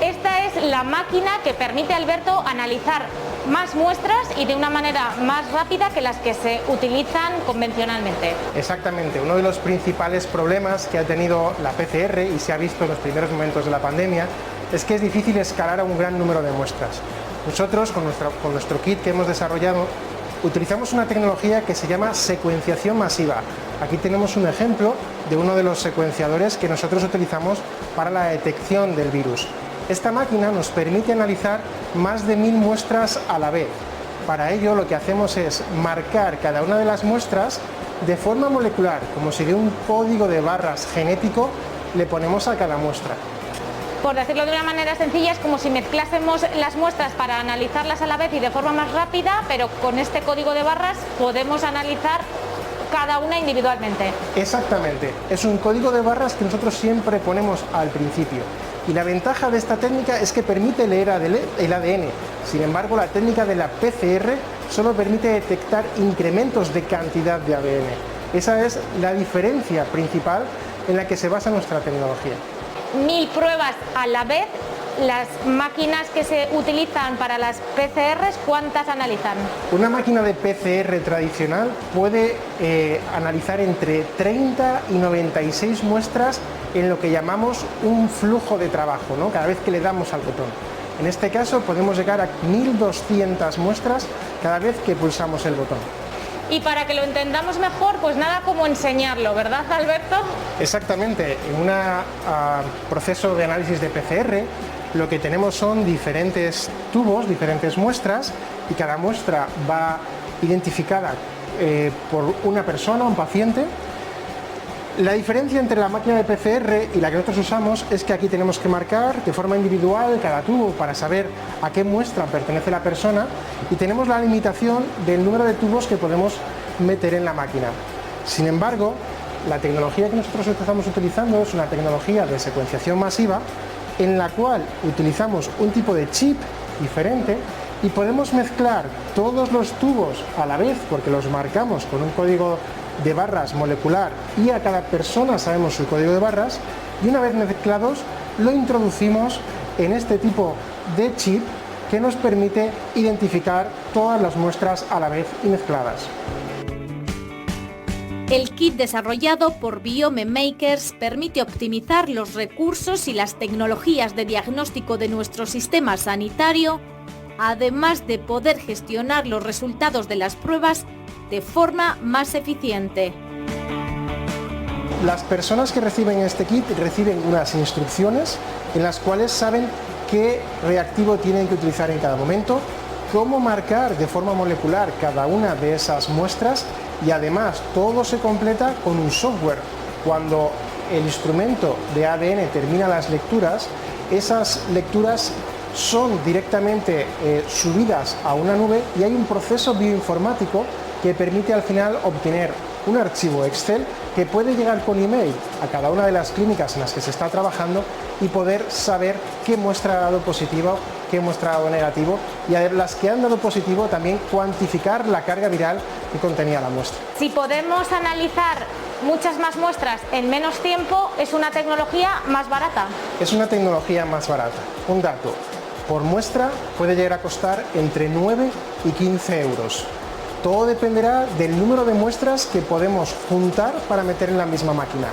Esta es la máquina que permite a Alberto analizar más muestras y de una manera más rápida que las que se utilizan convencionalmente. Exactamente, uno de los principales problemas que ha tenido la PCR y se ha visto en los primeros momentos de la pandemia es que es difícil escalar a un gran número de muestras. Nosotros, con nuestro kit que hemos desarrollado, utilizamos una tecnología que se llama secuenciación masiva. Aquí tenemos un ejemplo de uno de los secuenciadores que nosotros utilizamos para la detección del virus. Esta máquina nos permite analizar más de 1000 muestras a la vez. Para ello lo que hacemos es marcar cada una de las muestras de forma molecular, como si de un código de barras genético, le ponemos a cada muestra. Por decirlo de una manera sencilla, es como si mezclásemos las muestras para analizarlas a la vez y de forma más rápida, pero con este código de barras podemos analizar cada una individualmente. Exactamente, es un código de barras que nosotros siempre ponemos al principio. Y la ventaja de esta técnica es que permite leer el ADN. Sin embargo, la técnica de la PCR solo permite detectar incrementos de cantidad de ADN. Esa es la diferencia principal en la que se basa nuestra tecnología. 1000 pruebas a la vez. Las máquinas que se utilizan para las PCRs, ¿cuántas analizan? Una máquina de PCR tradicional puede analizar entre 30 y 96 muestras en lo que llamamos un flujo de trabajo, ¿no? Cada vez que le damos al botón. En este caso podemos llegar a 1200 muestras cada vez que pulsamos el botón. Y para que lo entendamos mejor, pues nada como enseñarlo, ¿verdad, Alberto? Exactamente, en un proceso de análisis de PCR lo que tenemos son diferentes tubos, diferentes muestras, y cada muestra va identificada por una persona, un paciente. La diferencia entre la máquina de PCR y la que nosotros usamos es que aquí tenemos que marcar de forma individual cada tubo para saber a qué muestra pertenece la persona, y tenemos la limitación del número de tubos que podemos meter en la máquina. Sin embargo, la tecnología que nosotros estamos utilizando es una tecnología de secuenciación masiva, en la cual utilizamos un tipo de chip diferente y podemos mezclar todos los tubos a la vez, porque los marcamos con un código de barras molecular y a cada persona sabemos su código de barras, y una vez mezclados lo introducimos en este tipo de chip que nos permite identificar todas las muestras a la vez y mezcladas. El kit desarrollado por Biome Makers permite optimizar los recursos y las tecnologías de diagnóstico de nuestro sistema sanitario, además de poder gestionar los resultados de las pruebas de forma más eficiente. Las personas que reciben este kit reciben unas instrucciones en las cuales saben qué reactivo tienen que utilizar en cada momento, cómo marcar de forma molecular cada una de esas muestras, y además todo se completa con un software. Cuando el instrumento de ADN termina las lecturas, esas lecturas son directamente subidas a una nube, y hay un proceso bioinformático que permite al final obtener un archivo Excel que puede llegar con email a cada una de las clínicas en las que se está trabajando y poder saber qué muestra ha dado positivo, qué muestra ha dado negativo, y a las que han dado positivo también cuantificar la carga viral que contenía la muestra. Si podemos analizar muchas más muestras en menos tiempo, ¿es una tecnología más barata? Es una tecnología más barata. Un dato, por muestra puede llegar a costar entre 9 y 15 euros. Todo dependerá del número de muestras que podemos juntar para meter en la misma máquina.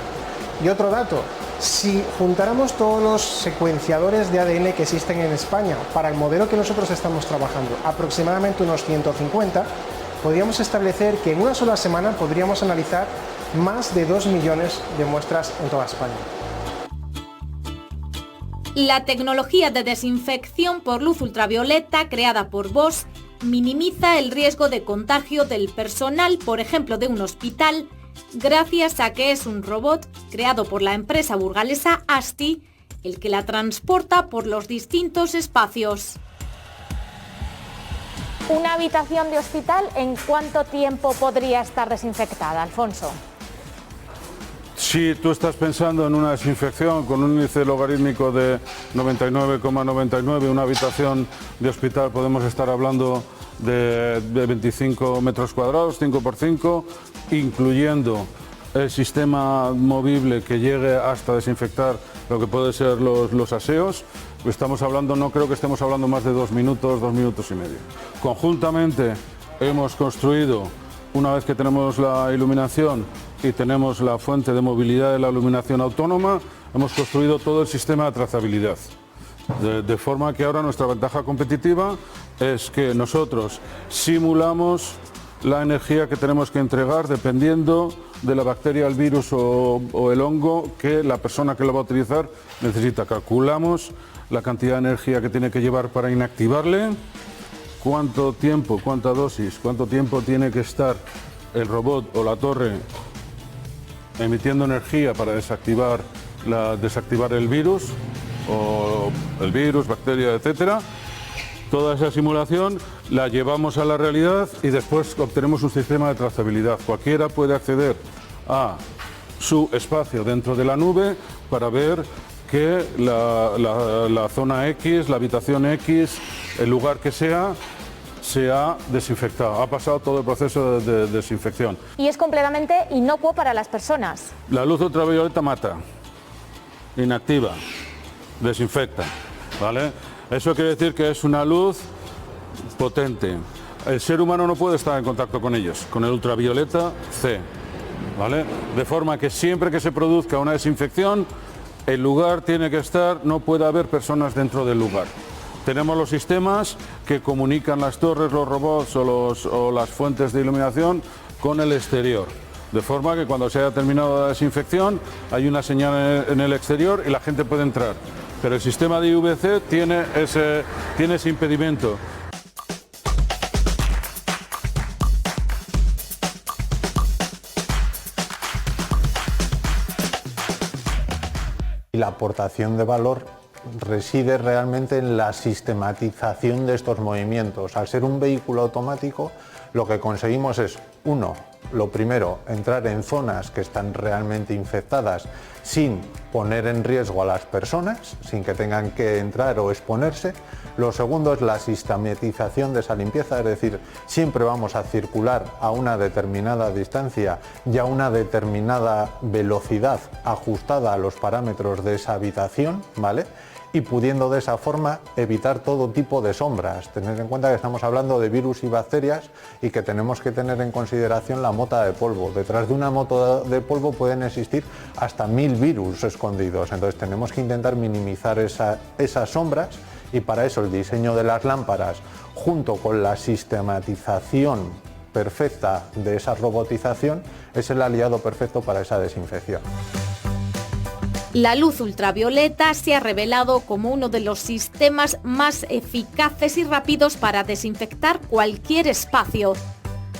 Y otro dato, si juntáramos todos los secuenciadores de ADN que existen en España para el modelo que nosotros estamos trabajando, aproximadamente unos 150, podríamos establecer que en una sola semana podríamos analizar más de 2 millones de muestras en toda España. La tecnología de desinfección por luz ultravioleta creada por Bosch minimiza el riesgo de contagio del personal, por ejemplo, de un hospital, gracias a que es un robot creado por la empresa burgalesa ASTI el que la transporta por los distintos espacios. ¿Una habitación de hospital en cuánto tiempo podría estar desinfectada, Alfonso? Si tú estás pensando en una desinfección con un índice logarítmico de 99,99, una habitación de hospital podemos estar hablando de 25 metros cuadrados, 5 por 5, incluyendo el sistema movible que llegue hasta desinfectar lo que puede ser los aseos. Estamos hablando, no creo que estemos hablando más de 2 minutos, 2 minutos y medio. Conjuntamente hemos construido, una vez que tenemos la iluminación y tenemos la fuente de movilidad de la iluminación autónoma, hemos construido todo el sistema de trazabilidad. De forma que ahora nuestra ventaja competitiva es que nosotros simulamos la energía que tenemos que entregar dependiendo de la bacteria, el virus o el hongo que la persona que lo va a utilizar necesita. Calculamos la cantidad de energía que tiene que llevar para inactivarle, cuánto tiempo, cuánta dosis, cuánto tiempo tiene que estar el robot o la torre emitiendo energía para desactivar desactivar el virus, o el virus, bacteria, etcétera. Toda esa simulación la llevamos a la realidad y después obtenemos un sistema de trazabilidad. Cualquiera puede acceder a su espacio dentro de la nube para ver que la zona X, la habitación X, el lugar que sea, se ha desinfectado, ha pasado todo el proceso de desinfección. Y es completamente inocuo para las personas. La luz ultravioleta mata, inactiva, desinfecta, ¿vale? Eso quiere decir que es una luz potente. El ser humano no puede estar en contacto con ellos, con el ultravioleta C, ¿vale? De forma que siempre que se produzca una desinfección, el lugar tiene que estar, no puede haber personas dentro del lugar. Tenemos los sistemas que comunican las torres, los robots o las fuentes de iluminación con el exterior. De forma que cuando se haya terminado la desinfección hay una señal en el exterior y la gente puede entrar. Pero el sistema de IVC tiene ese impedimento. Y la aportación de valor reside realmente en la sistematización de estos movimientos. Al ser un vehículo automático, lo que conseguimos es, uno, lo primero, entrar en zonas que están realmente infectadas sin poner en riesgo a las personas, sin que tengan que entrar o exponerse. Lo segundo es la sistematización de esa limpieza, es decir, siempre vamos a circular a una determinada distancia y a una determinada velocidad ajustada a los parámetros de esa habitación, ¿vale? Y pudiendo de esa forma evitar todo tipo de sombras. Tener en cuenta que estamos hablando de virus y bacterias y que tenemos que tener en consideración la mota de polvo. Detrás de una mota de polvo pueden existir hasta 1000 virus escondidos, entonces tenemos que intentar minimizar esas sombras, y para eso el diseño de las lámparas, junto con la sistematización perfecta de esa robotización, es el aliado perfecto para esa desinfección. La luz ultravioleta se ha revelado como uno de los sistemas más eficaces y rápidos para desinfectar cualquier espacio.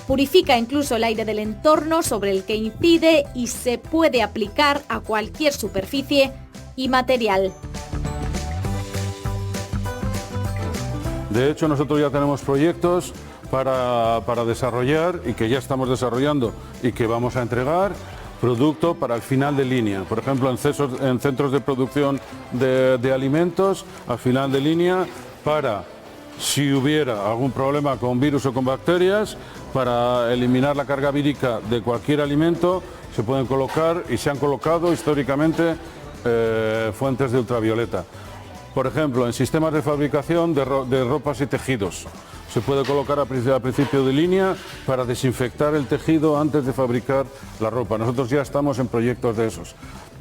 Purifica incluso el aire del entorno sobre el que incide y se puede aplicar a cualquier superficie y material. De hecho, nosotros ya tenemos proyectos para desarrollar, y que ya estamos desarrollando y que vamos a entregar, producto para el final de línea. Por ejemplo, en centros de producción de alimentos, al final de línea, para, si hubiera algún problema con virus o con bacterias, para eliminar la carga vírica de cualquier alimento, se pueden colocar, y se han colocado históricamente, fuentes de ultravioleta. Por ejemplo, en sistemas de fabricación de ropas y tejidos. Se puede colocar a principio de línea para desinfectar el tejido antes de fabricar la ropa. Nosotros ya estamos en proyectos de esos.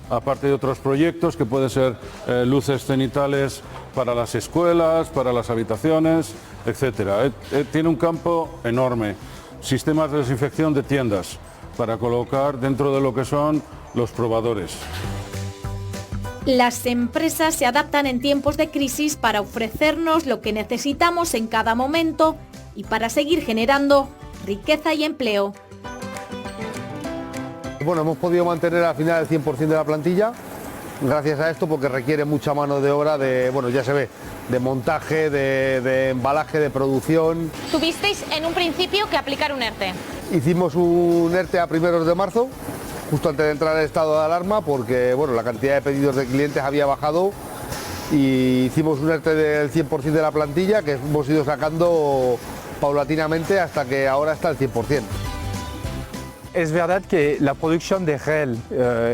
Aparte de otros proyectos que pueden ser luces cenitales para las escuelas, para las habitaciones, etc. Tiene un campo enorme. Sistemas de desinfección de tiendas para colocar dentro de lo que son los probadores. Las empresas se adaptan en tiempos de crisis para ofrecernos lo que necesitamos en cada momento y para seguir generando riqueza y empleo. Bueno, hemos podido mantener al final el 100% de la plantilla gracias a esto, porque requiere mucha mano de obra ya se ve, de montaje, de embalaje, de producción. Tuvisteis en un principio que aplicar un ERTE. Hicimos un ERTE a primeros de marzo, justo antes de entrar en estado de alarma, porque la cantidad de pedidos de clientes había bajado, y hicimos un ERTE del 100% de la plantilla, que hemos ido sacando paulatinamente hasta que ahora está el 100%. Es verdad que la producción de gel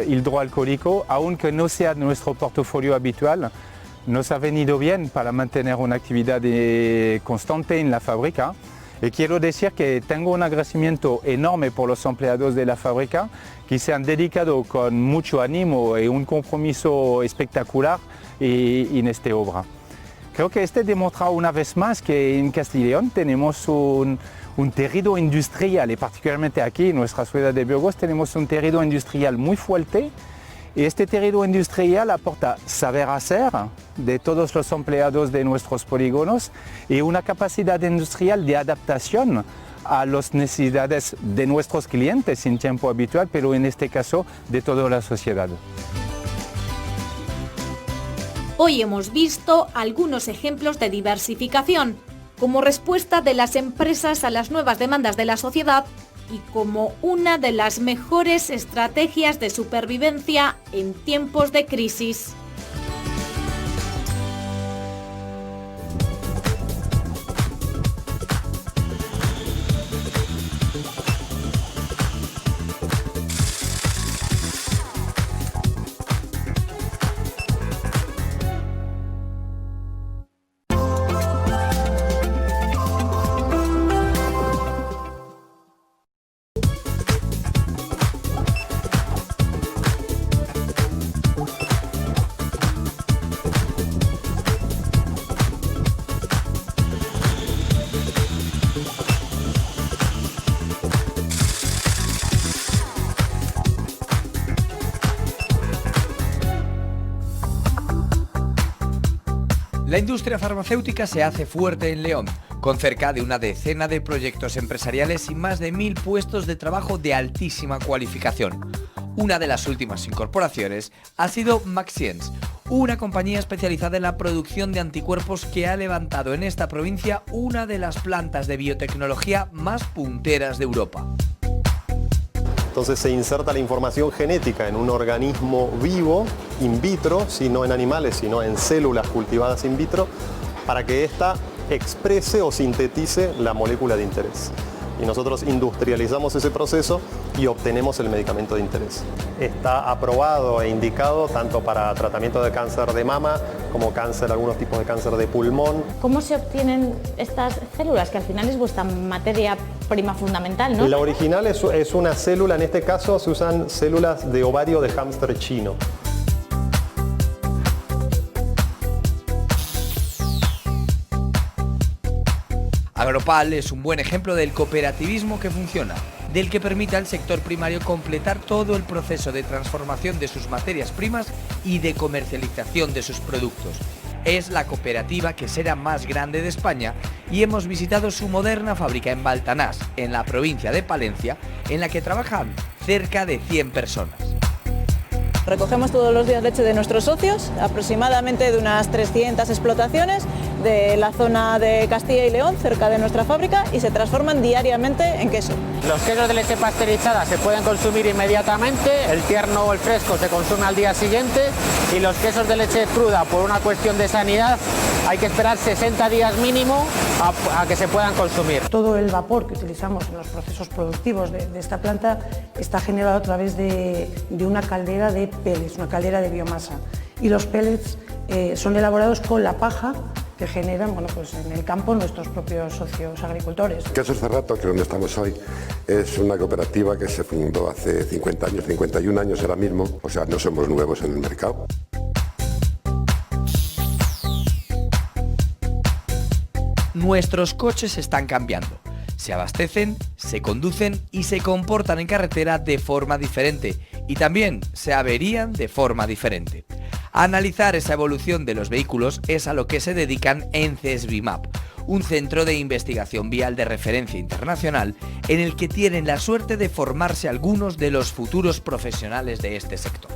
hidroalcohólico, aunque no sea nuestro portafolio habitual, nos ha venido bien para mantener una actividad constante en la fábrica. Y quiero decir que tengo un agradecimiento enorme por los empleados de la fábrica, que se han dedicado con mucho ánimo y un compromiso espectacular en esta obra. Creo que demuestra una vez más que en Castilla y León tenemos un tejido industrial, y particularmente aquí en nuestra ciudad de Burgos tenemos un tejido industrial muy fuerte, y este tejido industrial aporta saber hacer de todos los empleados de nuestros polígonos y una capacidad industrial de adaptación a las necesidades de nuestros clientes en tiempo habitual, pero en este caso de toda la sociedad. Hoy hemos visto algunos ejemplos de diversificación como respuesta de las empresas a las nuevas demandas de la sociedad y como una de las mejores estrategias de supervivencia en tiempos de crisis. La industria farmacéutica se hace fuerte en León, con cerca de una decena de proyectos empresariales y más de 1000 puestos de trabajo de altísima cualificación. Una de las últimas incorporaciones ha sido Maxcience, una compañía especializada en la producción de anticuerpos que ha levantado en esta provincia una de las plantas de biotecnología más punteras de Europa. Entonces se inserta la información genética en un organismo vivo, in vitro, si no en animales, sino en células cultivadas in vitro, para que ésta exprese o sintetice la molécula de interés. Y nosotros industrializamos ese proceso y obtenemos el medicamento de interés. Está aprobado e indicado tanto para tratamiento de cáncer de mama como algunos tipos de cáncer de pulmón. ¿Cómo se obtienen estas células, que al final es vuestra materia prima fundamental, ¿no? La original es una célula, en este caso se usan células de ovario de hámster chino. Agropal es un buen ejemplo del cooperativismo que funciona, del que permite al sector primario completar todo el proceso de transformación de sus materias primas y de comercialización de sus productos. Es la cooperativa quesera más grande de España y hemos visitado su moderna fábrica en Baltanás, en la provincia de Palencia, en la que trabajan cerca de 100 personas. Recogemos todos los días leche de nuestros socios, aproximadamente de unas 300 explotaciones de la zona de Castilla y León, cerca de nuestra fábrica, y se transforman diariamente en queso. Los quesos de leche pasteurizada se pueden consumir inmediatamente, el tierno o el fresco se consume al día siguiente y los quesos de leche cruda, por una cuestión de sanidad, hay que esperar 60 días mínimo a que se puedan consumir. Todo el vapor que utilizamos en los procesos productivos de esta planta está generado a través de una caldera de pellets, una caldera de biomasa. Y los pellets son elaborados con la paja que generan en el campo nuestros propios socios agricultores. Quesos Cerrato, que es donde estamos hoy, es una cooperativa que se fundó hace 50 años, 51 años ahora mismo, o sea, no somos nuevos en el mercado. Nuestros coches están cambiando. Se abastecen, se conducen y se comportan en carretera de forma diferente y también se averían de forma diferente. Analizar esa evolución de los vehículos es a lo que se dedican en CESBIMAP, un centro de investigación vial de referencia internacional en el que tienen la suerte de formarse algunos de los futuros profesionales de este sector.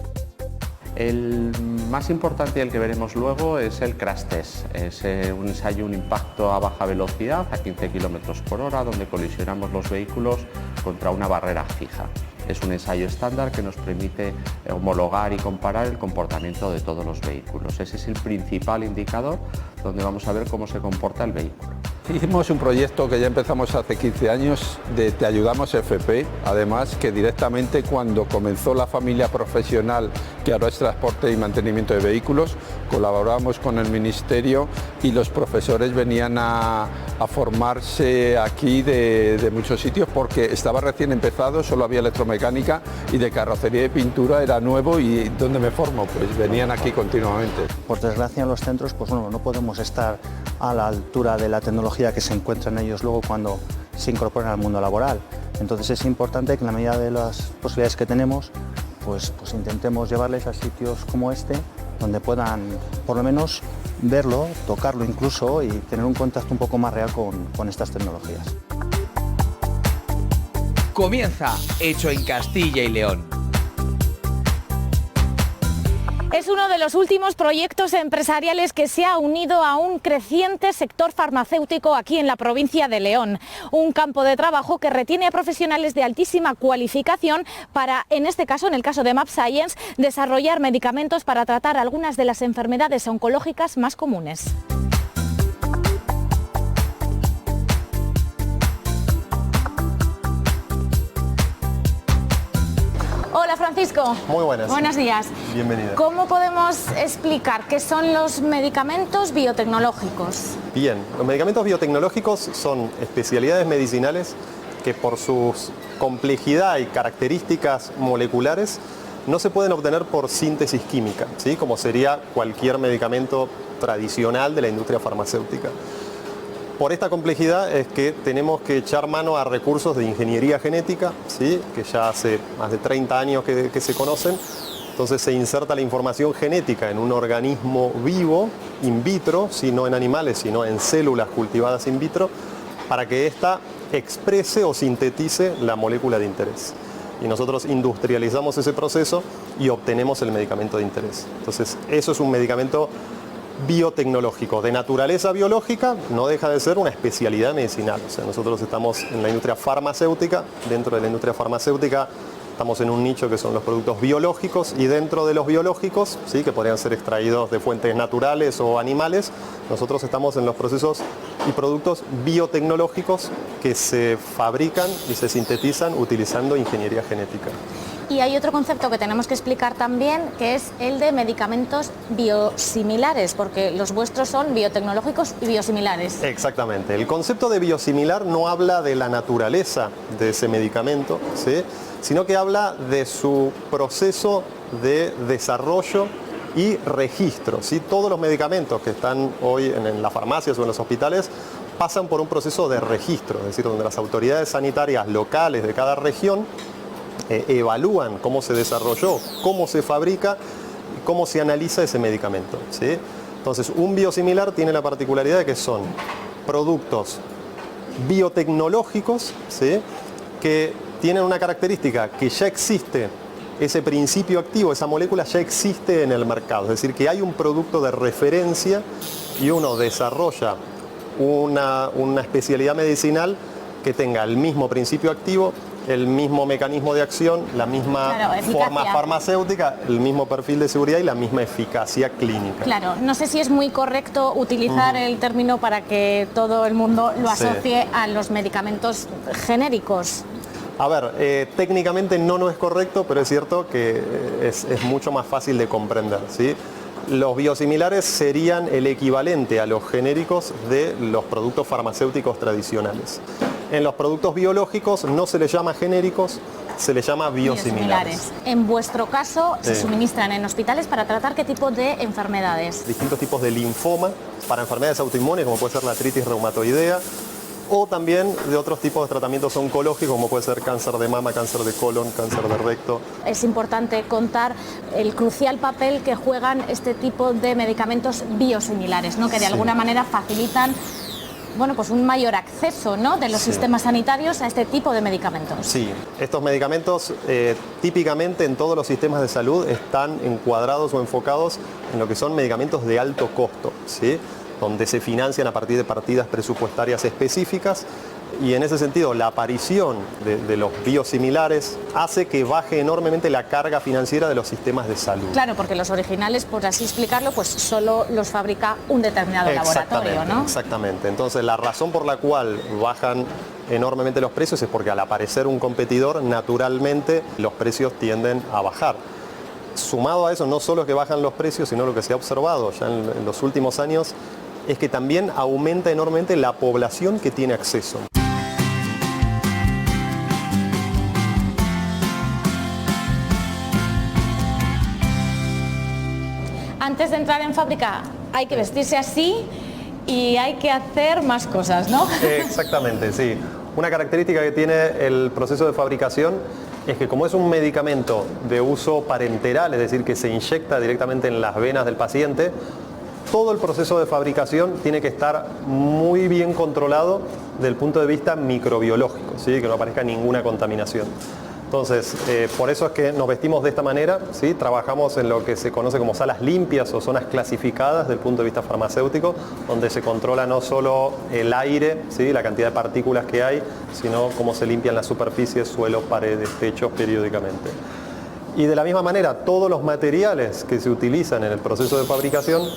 El más importante y el que veremos luego es el crash test. Es un ensayo, un impacto a baja velocidad, a 15 km por hora, donde colisionamos los vehículos contra una barrera fija. Es un ensayo estándar que nos permite homologar y comparar el comportamiento de todos los vehículos. Ese es el principal indicador donde vamos a ver cómo se comporta el vehículo. Hicimos un proyecto que ya empezamos hace 15 años de Te Ayudamos FP, además que directamente cuando comenzó la familia profesional que ahora es transporte y mantenimiento de vehículos, colaboramos con el Ministerio y los profesores venían a formarse aquí de muchos sitios porque estaba recién empezado, solo había electromecánica y de carrocería y pintura era nuevo y ¿dónde me formo? Pues venían aquí continuamente. Por desgracia en los centros no podemos estar a la altura de la tecnología que se encuentran ellos luego cuando se incorporan al mundo laboral. Entonces es importante que en la medida de las posibilidades que tenemos, pues intentemos llevarles a sitios como este, donde puedan por lo menos verlo, tocarlo incluso y tener un contacto un poco más real con estas tecnologías. Comienza Hecho en Castilla y León. Es uno de los últimos proyectos empresariales que se ha unido a un creciente sector farmacéutico aquí en la provincia de León. Un campo de trabajo que retiene a profesionales de altísima cualificación para, en este caso, en el caso de mAbxience, desarrollar medicamentos para tratar algunas de las enfermedades oncológicas más comunes. Hola Francisco. Muy buenas. Buenos días. Bienvenida. ¿Cómo podemos explicar qué son los medicamentos biotecnológicos? Bien, los medicamentos biotecnológicos son especialidades medicinales que por su complejidad y características moleculares no se pueden obtener por síntesis química, ¿sí? Como sería cualquier medicamento tradicional de la industria farmacéutica. Por esta complejidad es que tenemos que echar mano a recursos de ingeniería genética, ¿sí? Que ya hace más de 30 años que se conocen. Entonces se inserta la información genética en un organismo vivo, in vitro, ¿sí? No en animales, sino en células cultivadas in vitro, para que ésta exprese o sintetice la molécula de interés. Y nosotros industrializamos ese proceso y obtenemos el medicamento de interés. Entonces eso es un medicamento biotecnológico, de naturaleza biológica, no deja de ser una especialidad medicinal. O sea, nosotros estamos en la industria farmacéutica, dentro de la industria farmacéutica estamos en un nicho que son los productos biológicos y dentro de los biológicos, ¿sí? Que podrían ser extraídos de fuentes naturales o animales, nosotros estamos en los procesos y productos biotecnológicos que se fabrican y se sintetizan utilizando ingeniería genética. Y hay otro concepto que tenemos que explicar también, que es el de medicamentos biosimilares, porque los vuestros son biotecnológicos y biosimilares. Exactamente. El concepto de biosimilar no habla de la naturaleza de ese medicamento, ¿sí? Sino que habla de su proceso de desarrollo y registro, ¿sí? Todos los medicamentos que están hoy en las farmacias o en los hospitales pasan por un proceso de registro, es decir, donde las autoridades sanitarias locales de cada región evalúan cómo se desarrolló, cómo se fabrica y cómo se analiza ese medicamento, ¿sí? Entonces, un biosimilar tiene la particularidad de que son productos biotecnológicos, ¿sí? Que tienen una característica que ya existe, ese principio activo, esa molécula ya existe en el mercado, es decir, que hay un producto de referencia y uno desarrolla una especialidad medicinal que tenga el mismo principio activo, el mismo mecanismo de acción, la misma forma farmacéutica, el mismo perfil de seguridad y la misma eficacia clínica. Claro, no sé si es muy correcto utilizar el término para que todo el mundo lo asocie a los medicamentos genéricos. A ver, técnicamente no es correcto, pero es cierto que es mucho más fácil de comprender, ¿sí? Los biosimilares serían el equivalente a los genéricos de los productos farmacéuticos tradicionales. En los productos biológicos no se les llama genéricos, se les llama biosimilares. En vuestro caso, se suministran en hospitales para tratar qué tipo de enfermedades. Distintos tipos de linfoma para enfermedades autoinmunes, como puede ser la artritis reumatoidea, o también de otros tipos de tratamientos oncológicos, como puede ser cáncer de mama, cáncer de colon, cáncer de recto. Es importante contar el crucial papel que juegan este tipo de medicamentos biosimilares, ¿no? Que de alguna manera facilitan, bueno, pues un mayor acceso, ¿no?, de los sistemas sanitarios a este tipo de medicamentos. Sí, estos medicamentos típicamente en todos los sistemas de salud están encuadrados o enfocados en lo que son medicamentos de alto costo, ¿sí? Donde se financian a partir de partidas presupuestarias específicas y en ese sentido la aparición de los biosimilares hace que baje enormemente la carga financiera de los sistemas de salud. Claro, porque los originales, por así explicarlo, pues solo los fabrica un determinado laboratorio, ¿no? Exactamente. Entonces la razón por la cual bajan enormemente los precios es porque al aparecer un competidor, naturalmente los precios tienden a bajar. Sumado a eso, no solo que bajan los precios, sino lo que se ha observado ya en los últimos años, es que también aumenta enormemente la población que tiene acceso. Antes de entrar en fábrica hay que vestirse así y hay que hacer más cosas, ¿no? Exactamente, sí. Una característica que tiene el proceso de fabricación es que como es un medicamento de uso parenteral, es decir, que se inyecta directamente en las venas del paciente, todo el proceso de fabricación tiene que estar muy bien controlado desde el punto de vista microbiológico, ¿sí? Que no aparezca ninguna contaminación. Entonces, por eso es que nos vestimos de esta manera, ¿sí? Trabajamos en lo que se conoce como salas limpias o zonas clasificadas desde el punto de vista farmacéutico, donde se controla no solo el aire, ¿sí? La cantidad de partículas que hay, sino cómo se limpian las superficies, suelo, paredes, techos periódicamente. Y de la misma manera, todos los materiales que se utilizan en el proceso de fabricación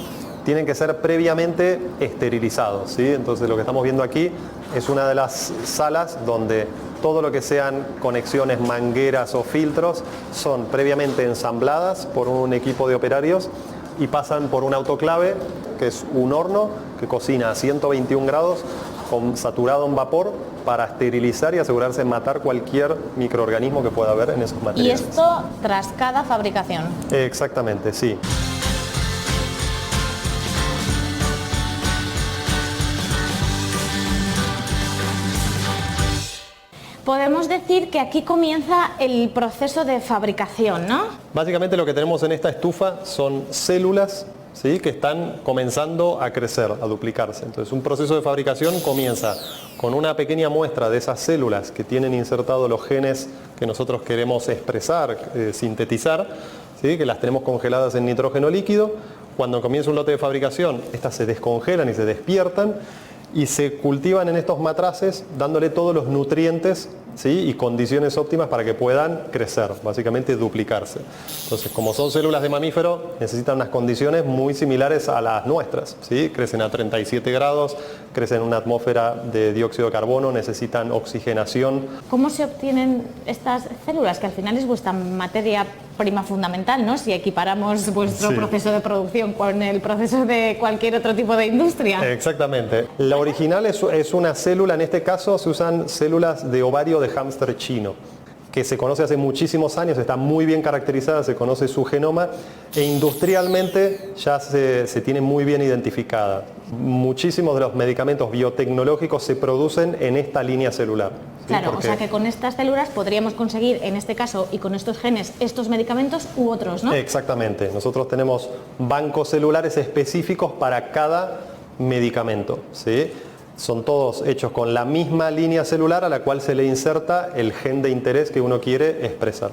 tienen que ser previamente esterilizados, ¿sí? Entonces lo que estamos viendo aquí es una de las salas donde todo lo que sean conexiones, mangueras o filtros son previamente ensambladas por un equipo de operarios y pasan por un autoclave, que es un horno que cocina a 121 grados con saturado en vapor para esterilizar y asegurarse de matar cualquier microorganismo que pueda haber en esos Y materiales. esto tras cada fabricación. Exactamente, sí. Podemos decir que aquí comienza el proceso de fabricación, ¿no? Básicamente lo que tenemos en esta estufa son células, ¿sí? Que están comenzando a crecer, a duplicarse. Entonces un proceso de fabricación comienza con una pequeña muestra de esas células que tienen insertados los genes que nosotros queremos expresar, sintetizar, ¿sí? Que las tenemos congeladas en nitrógeno líquido. Cuando comienza un lote de fabricación, estas se descongelan y se despiertan y se cultivan en estos matraces dándole todos los nutrientes, ¿sí? Y condiciones óptimas para que puedan crecer, básicamente duplicarse. Entonces, como son células de mamífero, necesitan unas condiciones muy similares a las nuestras, ¿sí? Crecen a 37 grados, crecen en una atmósfera de dióxido de carbono, necesitan oxigenación. ¿Cómo se obtienen estas células? Que al final es vuestra materia prima fundamental, ¿no? Si equiparamos vuestro proceso de producción con el proceso de cualquier otro tipo de industria. Exactamente. La original es una célula, en este caso se usan células de ovario de hámster chino, que se conoce hace muchísimos años, está muy bien caracterizada, se conoce su genoma e industrialmente ya se tiene muy bien identificada. Muchísimos de los medicamentos biotecnológicos se producen en esta línea celular. ¿Sí? Claro, o sea que con estas células podríamos conseguir, en este caso, y con estos genes, estos medicamentos u otros, ¿no? Exactamente. Nosotros tenemos bancos celulares específicos para cada medicamento, ¿sí? Son todos hechos con la misma línea celular a la cual se le inserta el gen de interés que uno quiere expresar.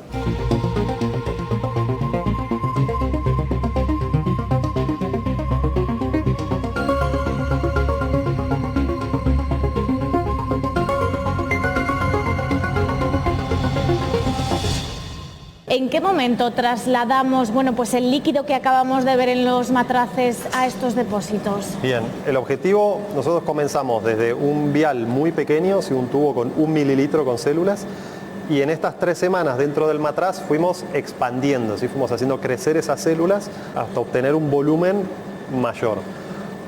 ¿En qué momento trasladamos, pues el líquido que acabamos de ver en los matraces a estos depósitos? Bien, el objetivo, nosotros comenzamos desde un vial muy pequeño, un tubo con 1 mililitro con células, y en estas 3 semanas dentro del matraz fuimos expandiendo, ¿sí? Fuimos haciendo crecer esas células hasta obtener un volumen mayor.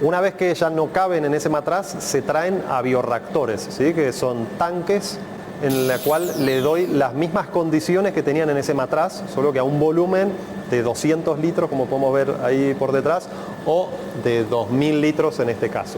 Una vez que ya no caben en ese matraz, se traen a bioreactores, ¿sí? Que son tanques en la cual le doy las mismas condiciones que tenían en ese matraz, solo que a un volumen de 200 litros, como podemos ver ahí por detrás, o de 2000 litros en este caso.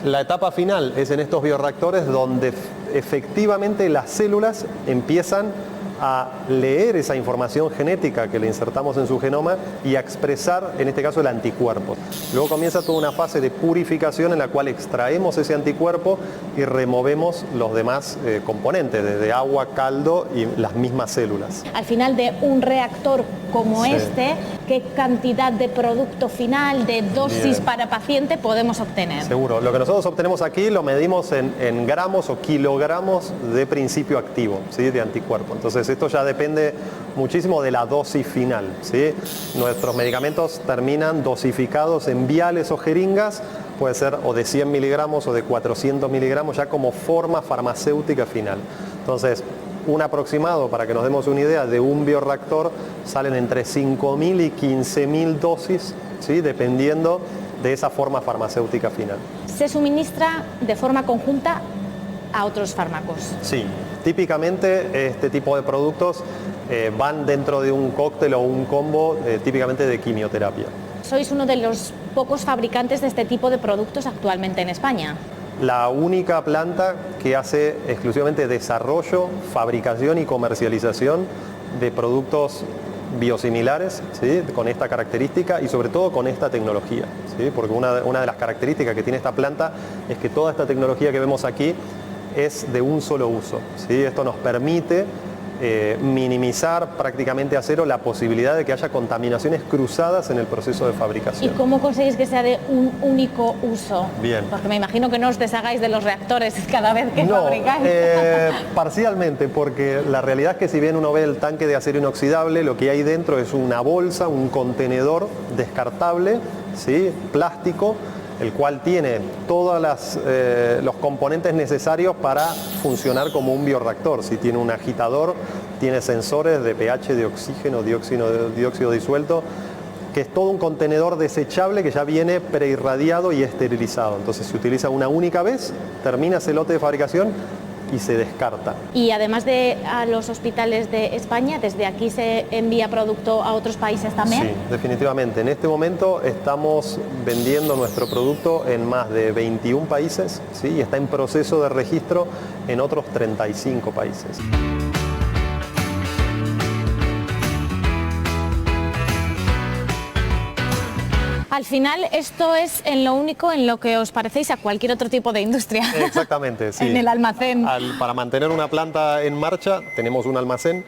La etapa final es en estos bioreactores donde efectivamente las células empiezan a leer esa información genética que le insertamos en su genoma y a expresar, en este caso, el anticuerpo. Luego comienza toda una fase de purificación en la cual extraemos ese anticuerpo y removemos los demás componentes, desde agua, caldo y las mismas células. Al final de un reactor como este, ¿qué cantidad de producto final, de dosis para paciente podemos obtener? Seguro. Lo que nosotros obtenemos aquí lo medimos en gramos o kilogramos de principio activo, ¿sí? De anticuerpo. Entonces esto ya depende muchísimo de la dosis final, ¿sí? Nuestros medicamentos terminan dosificados en viales o jeringas, puede ser o de 100 miligramos o de 400 miligramos ya como forma farmacéutica final. Entonces, un aproximado, para que nos demos una idea, de un bioreactor salen entre 5.000 y 15.000 dosis, ¿sí? Dependiendo de esa forma farmacéutica final. ¿Se suministra de forma conjunta a otros fármacos? Sí, típicamente este tipo de productos van dentro de un cóctel o un combo típicamente de quimioterapia. Sois uno de los pocos fabricantes de este tipo de productos actualmente en España. La única planta que hace exclusivamente desarrollo, fabricación y comercialización de productos biosimilares, ¿sí? Con esta característica y sobre todo con esta tecnología, ¿sí? Porque una de las características que tiene esta planta es que toda esta tecnología que vemos aquí es de un solo uso, ¿sí? Esto nos permite minimizar prácticamente a cero la posibilidad de que haya contaminaciones cruzadas en el proceso de ¿Y fabricación. cómo conseguís que sea de un único uso? Bien. Porque me imagino que no os deshagáis de los reactores cada vez que No, fabricáis. parcialmente, porque la realidad es que si bien uno ve el tanque de acero inoxidable, lo que hay dentro es una bolsa, un contenedor descartable, ¿sí? Plástico, el cual tiene todos los componentes necesarios para funcionar como un bioreactor. Si tiene un agitador, tiene sensores de pH, de oxígeno, dióxido disuelto, que es todo un contenedor desechable que ya viene preirradiado y esterilizado. Entonces se utiliza una única vez, termina ese lote de fabricación y se descarta. Y además de a los hospitales de España, ¿desde aquí se envía producto a otros países también? Sí, definitivamente. En este momento estamos vendiendo nuestro producto en más de 21 países, ¿sí? Y está en proceso de registro en otros 35 países. Al final, esto es en lo único en lo que os parecéis a cualquier otro tipo de industria. Exactamente, sí. En el almacén. Para mantener una planta en marcha tenemos un almacén,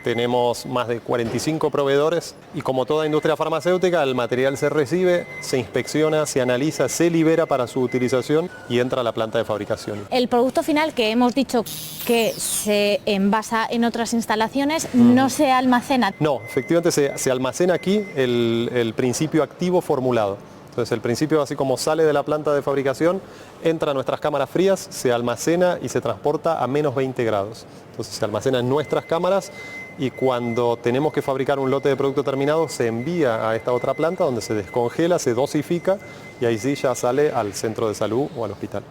tenemos más de 45 proveedores y como toda industria farmacéutica el material se recibe, se inspecciona, se analiza, se libera para su utilización y entra a la planta de fabricación. El producto final que hemos dicho que se envasa en otras instalaciones no se almacena. No, efectivamente se almacena aquí el principio activo formulado. Entonces el principio, así como sale de la planta de fabricación, entra a nuestras cámaras frías, se almacena y se transporta a menos 20 grados. Entonces se almacena en nuestras cámaras y cuando tenemos que fabricar un lote de producto terminado se envía a esta otra planta donde se descongela, se dosifica y ahí sí ya sale al centro de salud o al hospital.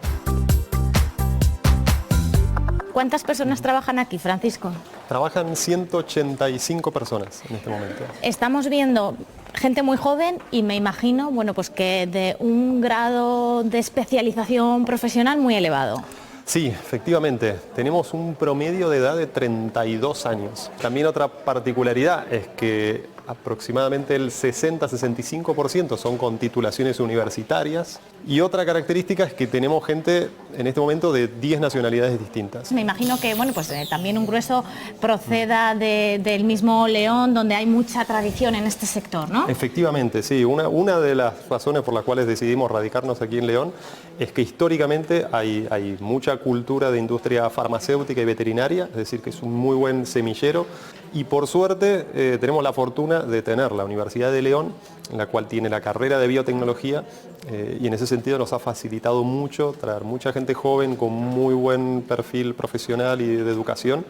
¿Cuántas personas trabajan aquí, Francisco? Trabajan 185 personas en este momento. Estamos viendo gente muy joven y me imagino, bueno, pues que de un grado de especialización profesional muy elevado. Sí, efectivamente, tenemos un promedio de edad de 32 años. También otra particularidad es que aproximadamente el 60-65% son con titulaciones universitarias y otra característica es que tenemos gente en este momento de 10 nacionalidades distintas. Me imagino que bueno, pues también un grueso proceda del mismo León, donde hay mucha tradición en este sector, ¿no? Efectivamente, sí. Una de las razones por las cuales decidimos radicarnos aquí en León es que históricamente hay mucha cultura de industria farmacéutica y veterinaria, es decir, que es un muy buen semillero y por suerte tenemos la fortuna de tener la Universidad de León, en la cual tiene la carrera de biotecnología y en ese sentido nos ha facilitado mucho traer mucha gente joven con muy buen perfil profesional y de educación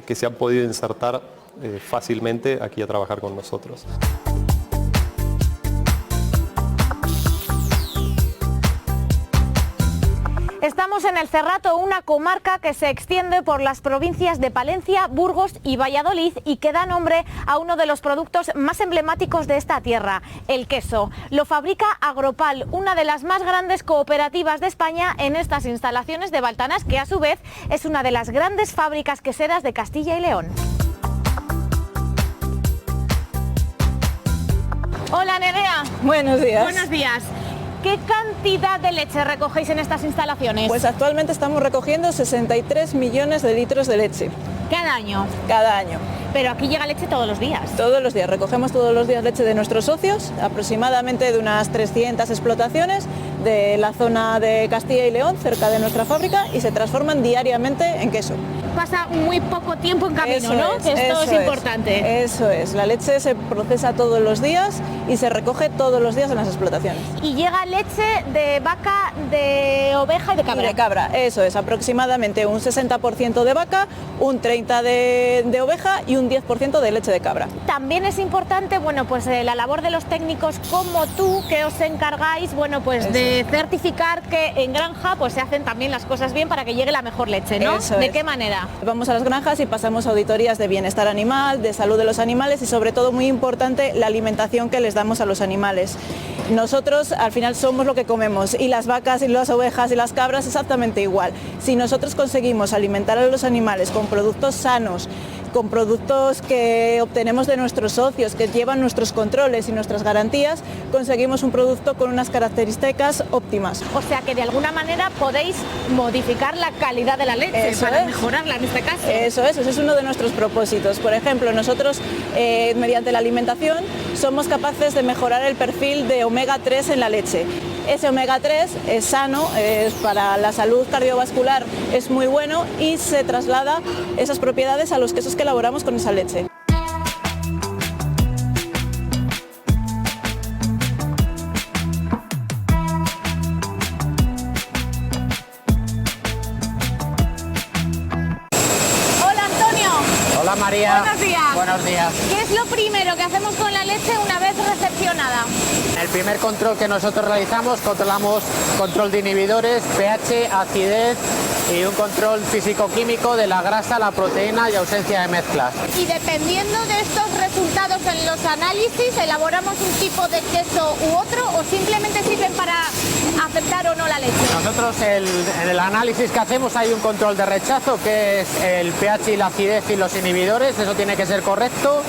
que se han podido insertar fácilmente aquí a trabajar con nosotros. Estamos en el Cerrato, una comarca que se extiende por las provincias de Palencia, Burgos y Valladolid y que da nombre a uno de los productos más emblemáticos de esta tierra, el queso. Lo fabrica Agropal, una de las más grandes cooperativas de España en estas instalaciones de Baltanas, que a su vez es una de las grandes fábricas queseras de Castilla y León. Hola Nerea. Buenos días. Buenos días. ¿Qué cantidad de leche recogéis en estas instalaciones? Pues actualmente estamos recogiendo 63 millones de litros de leche. ¿Cada año? Cada año. Pero aquí llega leche todos los días. Todos los días, recogemos todos los días leche de nuestros socios, aproximadamente de unas 300 explotaciones de la zona de Castilla y León, cerca de nuestra fábrica, y se transforman diariamente en queso. Pasa muy poco tiempo en camino, ¿no? Que esto es importante. Eso es, la leche se procesa todos los días y se recoge todos los días en las explotaciones. Y llega leche de vaca, de oveja y de cabra. Y de cabra, eso es, aproximadamente un 60% de vaca, un 30% de oveja y un 10% de leche de cabra. También es importante, bueno, pues la labor de los técnicos como tú, que os encargáis, bueno, pues de certificar que en granja pues se hacen también las cosas bien para que llegue la mejor leche, ¿no? ¿De qué manera? Vamos a las granjas y pasamos auditorías de bienestar animal, de salud de los animales y sobre todo muy importante la alimentación que les damos a los animales. Nosotros al final somos lo que comemos y las vacas y las ovejas y las cabras exactamente igual. Si nosotros conseguimos alimentar a los animales con productos sanos, con productos que obtenemos de nuestros socios, que llevan nuestros controles y nuestras garantías, conseguimos un producto con unas características óptimas. O sea que de alguna manera podéis modificar la calidad de la leche para mejorarla en este caso. Eso es, ese es uno de nuestros propósitos. Por ejemplo, nosotros mediante la alimentación somos capaces de mejorar el perfil de omega 3 en la leche. Ese omega 3 es sano, es para la salud cardiovascular es muy bueno y se traslada esas propiedades a los quesos que elaboramos con esa leche. Hola Antonio. Hola María. Buenos días. Buenos días. ¿Qué es lo primero que hacemos con la leche una vez recepcionada? El primer control que nosotros realizamos, controlamos control de inhibidores, pH, acidez y un control físico-químico de la grasa, la proteína y ausencia de mezclas. Y dependiendo de estos resultados en los análisis, ¿elaboramos un tipo de queso u otro o simplemente sirven para aceptar o no la leche? Nosotros en el análisis que hacemos hay un control de rechazo que es el pH y la acidez y los inhibidores, eso tiene que ser correcto.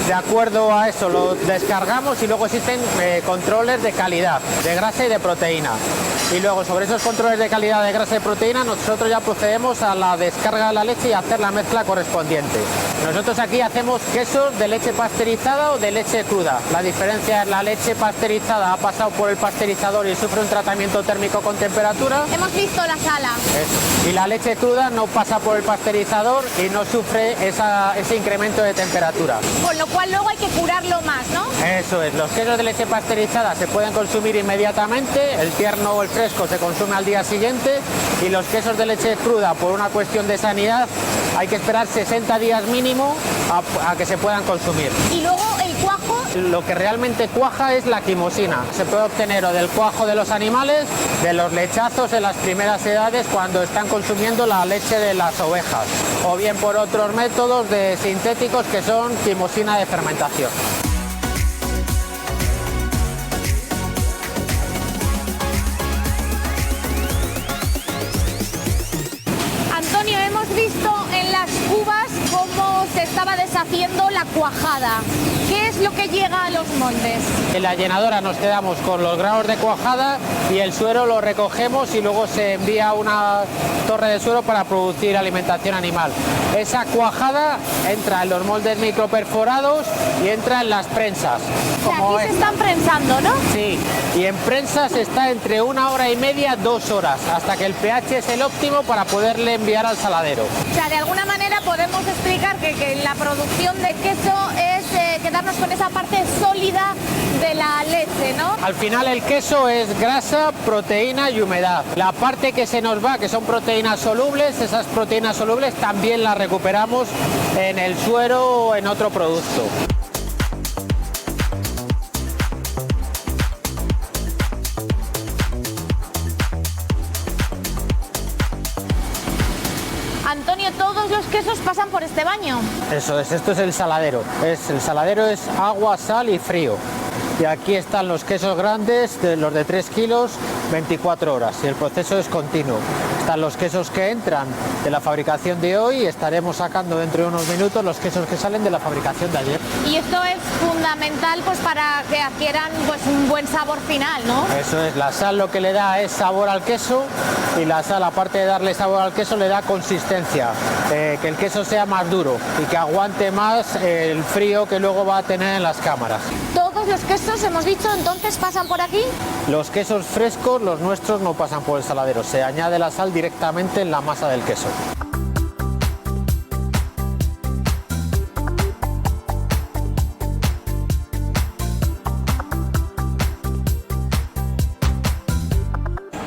De acuerdo a eso lo descargamos y luego existen controles de calidad, de grasa y de proteína. Y luego sobre esos controles de calidad de grasa y proteína nosotros ya procedemos a la descarga de la leche y a hacer la mezcla correspondiente. Nosotros aquí hacemos quesos de leche pasteurizada o de leche cruda. La diferencia es la leche pasteurizada ha pasado por el pasteurizador y sufre un tratamiento térmico con temperatura. Hemos visto la sala. Y la leche cruda no pasa por el pasteurizador y no sufre ese incremento de temperatura. Con lo cual luego hay que curarlo más, ¿no? Eso es, los quesos de leche pasteurizada se pueden consumir inmediatamente, el tierno o el fresco se consume al día siguiente y los quesos de leche cruda por una cuestión de sanidad hay que esperar 60 días mínimo a que se puedan consumir. Y luego el cuajo. Lo que realmente cuaja es la quimosina. Se puede obtener o del cuajo de los animales, de los lechazos en las primeras edades cuando están consumiendo la leche de las ovejas, o bien por otros métodos de sintéticos que son quimosina de fermentación. Antonio, hemos visto en las cubas cómo se estaba deshaciendo la cuajada. ¿Qué es lo que llega a los moldes? En la llenadora nos quedamos con los granos de cuajada y el suero lo recogemos y luego se envía a una torre de suero para producir alimentación animal. Esa cuajada entra en los moldes microperforados y entra en las prensas. O sea, aquí se están prensando, ¿no? Sí, y en prensas está entre 1 hora y media, 2 horas, hasta que el pH es el óptimo para poderle enviar al saladero. O sea, de alguna manera podemos explicar que la producción de queso es quedarnos con esa parte sólida de la leche, ¿no? Al final el queso es grasa, proteína y humedad. La parte que se nos va, que son proteínas solubles, esas proteínas solubles también las recuperamos en el suero o en otro producto. Antonio, todos los quesos pasan por este baño. Eso es, esto es el saladero. El saladero es agua, sal y frío. Y aquí están los quesos grandes, los de 3 kilos, 24 horas. Y el proceso es continuo. Están los quesos que entran de la fabricación de hoy y estaremos sacando dentro de unos minutos los quesos que salen de la fabricación de ayer. Y esto es fundamental pues para que adquieran pues un buen sabor final, ¿no? Eso es, la sal lo que le da es sabor al queso y la sal, aparte de darle sabor al queso, le da consistencia, que el queso sea más duro y que aguante más el frío que luego va a tener en las cámaras. Todos los quesos, hemos dicho, entonces pasan por aquí. Los quesos frescos, los nuestros, no pasan por el saladero, se añade la sal directamente en la masa del queso.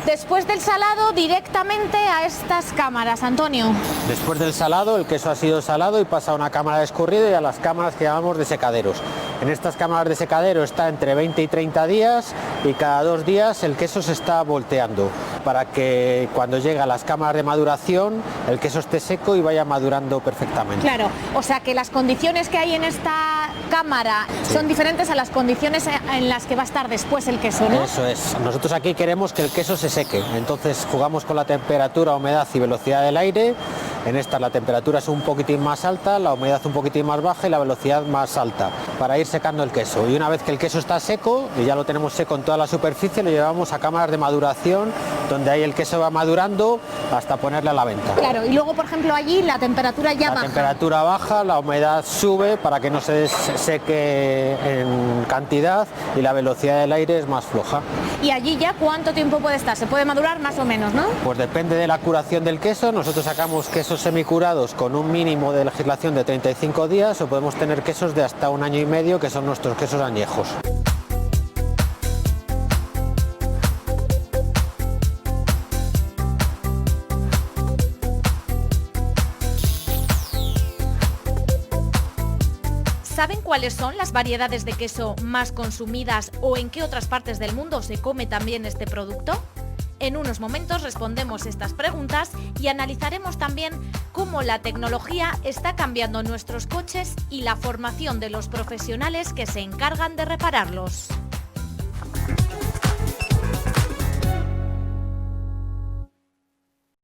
Después del salado, directamente a estas cámaras, Antonio. Después del salado, el queso ha sido salado y pasa a una cámara de escurrido y a las cámaras que llamamos de secaderos. En estas cámaras de secadero está entre 20 y 30 días y cada 2 días el queso se está volteando para que cuando llega a las cámaras de maduración el queso esté seco y vaya madurando perfectamente. Claro, o sea que las condiciones que hay en esta cámara son diferentes a las condiciones en las que va a estar después el queso, ¿no? Eso es. Nosotros aquí queremos que el queso se seque, entonces jugamos con la temperatura, humedad y velocidad del aire En estas la temperatura es un poquitín más alta, la humedad un poquitín más baja y la velocidad más alta para ir secando el queso. Y una vez que el queso está seco, y ya lo tenemos seco en toda la superficie, lo llevamos a cámaras de maduración, donde ahí el queso va madurando hasta ponerle a la venta. Claro, y luego, por ejemplo, allí la temperatura ya baja. La temperatura baja, la humedad sube para que no se seque en cantidad y la velocidad del aire es más floja. ¿Y allí ya cuánto tiempo puede estar? ¿Se puede madurar más o menos, no? Pues depende de la curación del queso. Nosotros sacamos quesos semicurados con un mínimo de legislación de 35 días o podemos tener quesos de hasta 1 año y medio, que son nuestros quesos añejos. ¿Saben cuáles son las variedades de queso más consumidas o en qué otras partes del mundo se come también este producto? En unos momentos respondemos estas preguntas y analizaremos también cómo la tecnología está cambiando nuestros coches y la formación de los profesionales que se encargan de repararlos.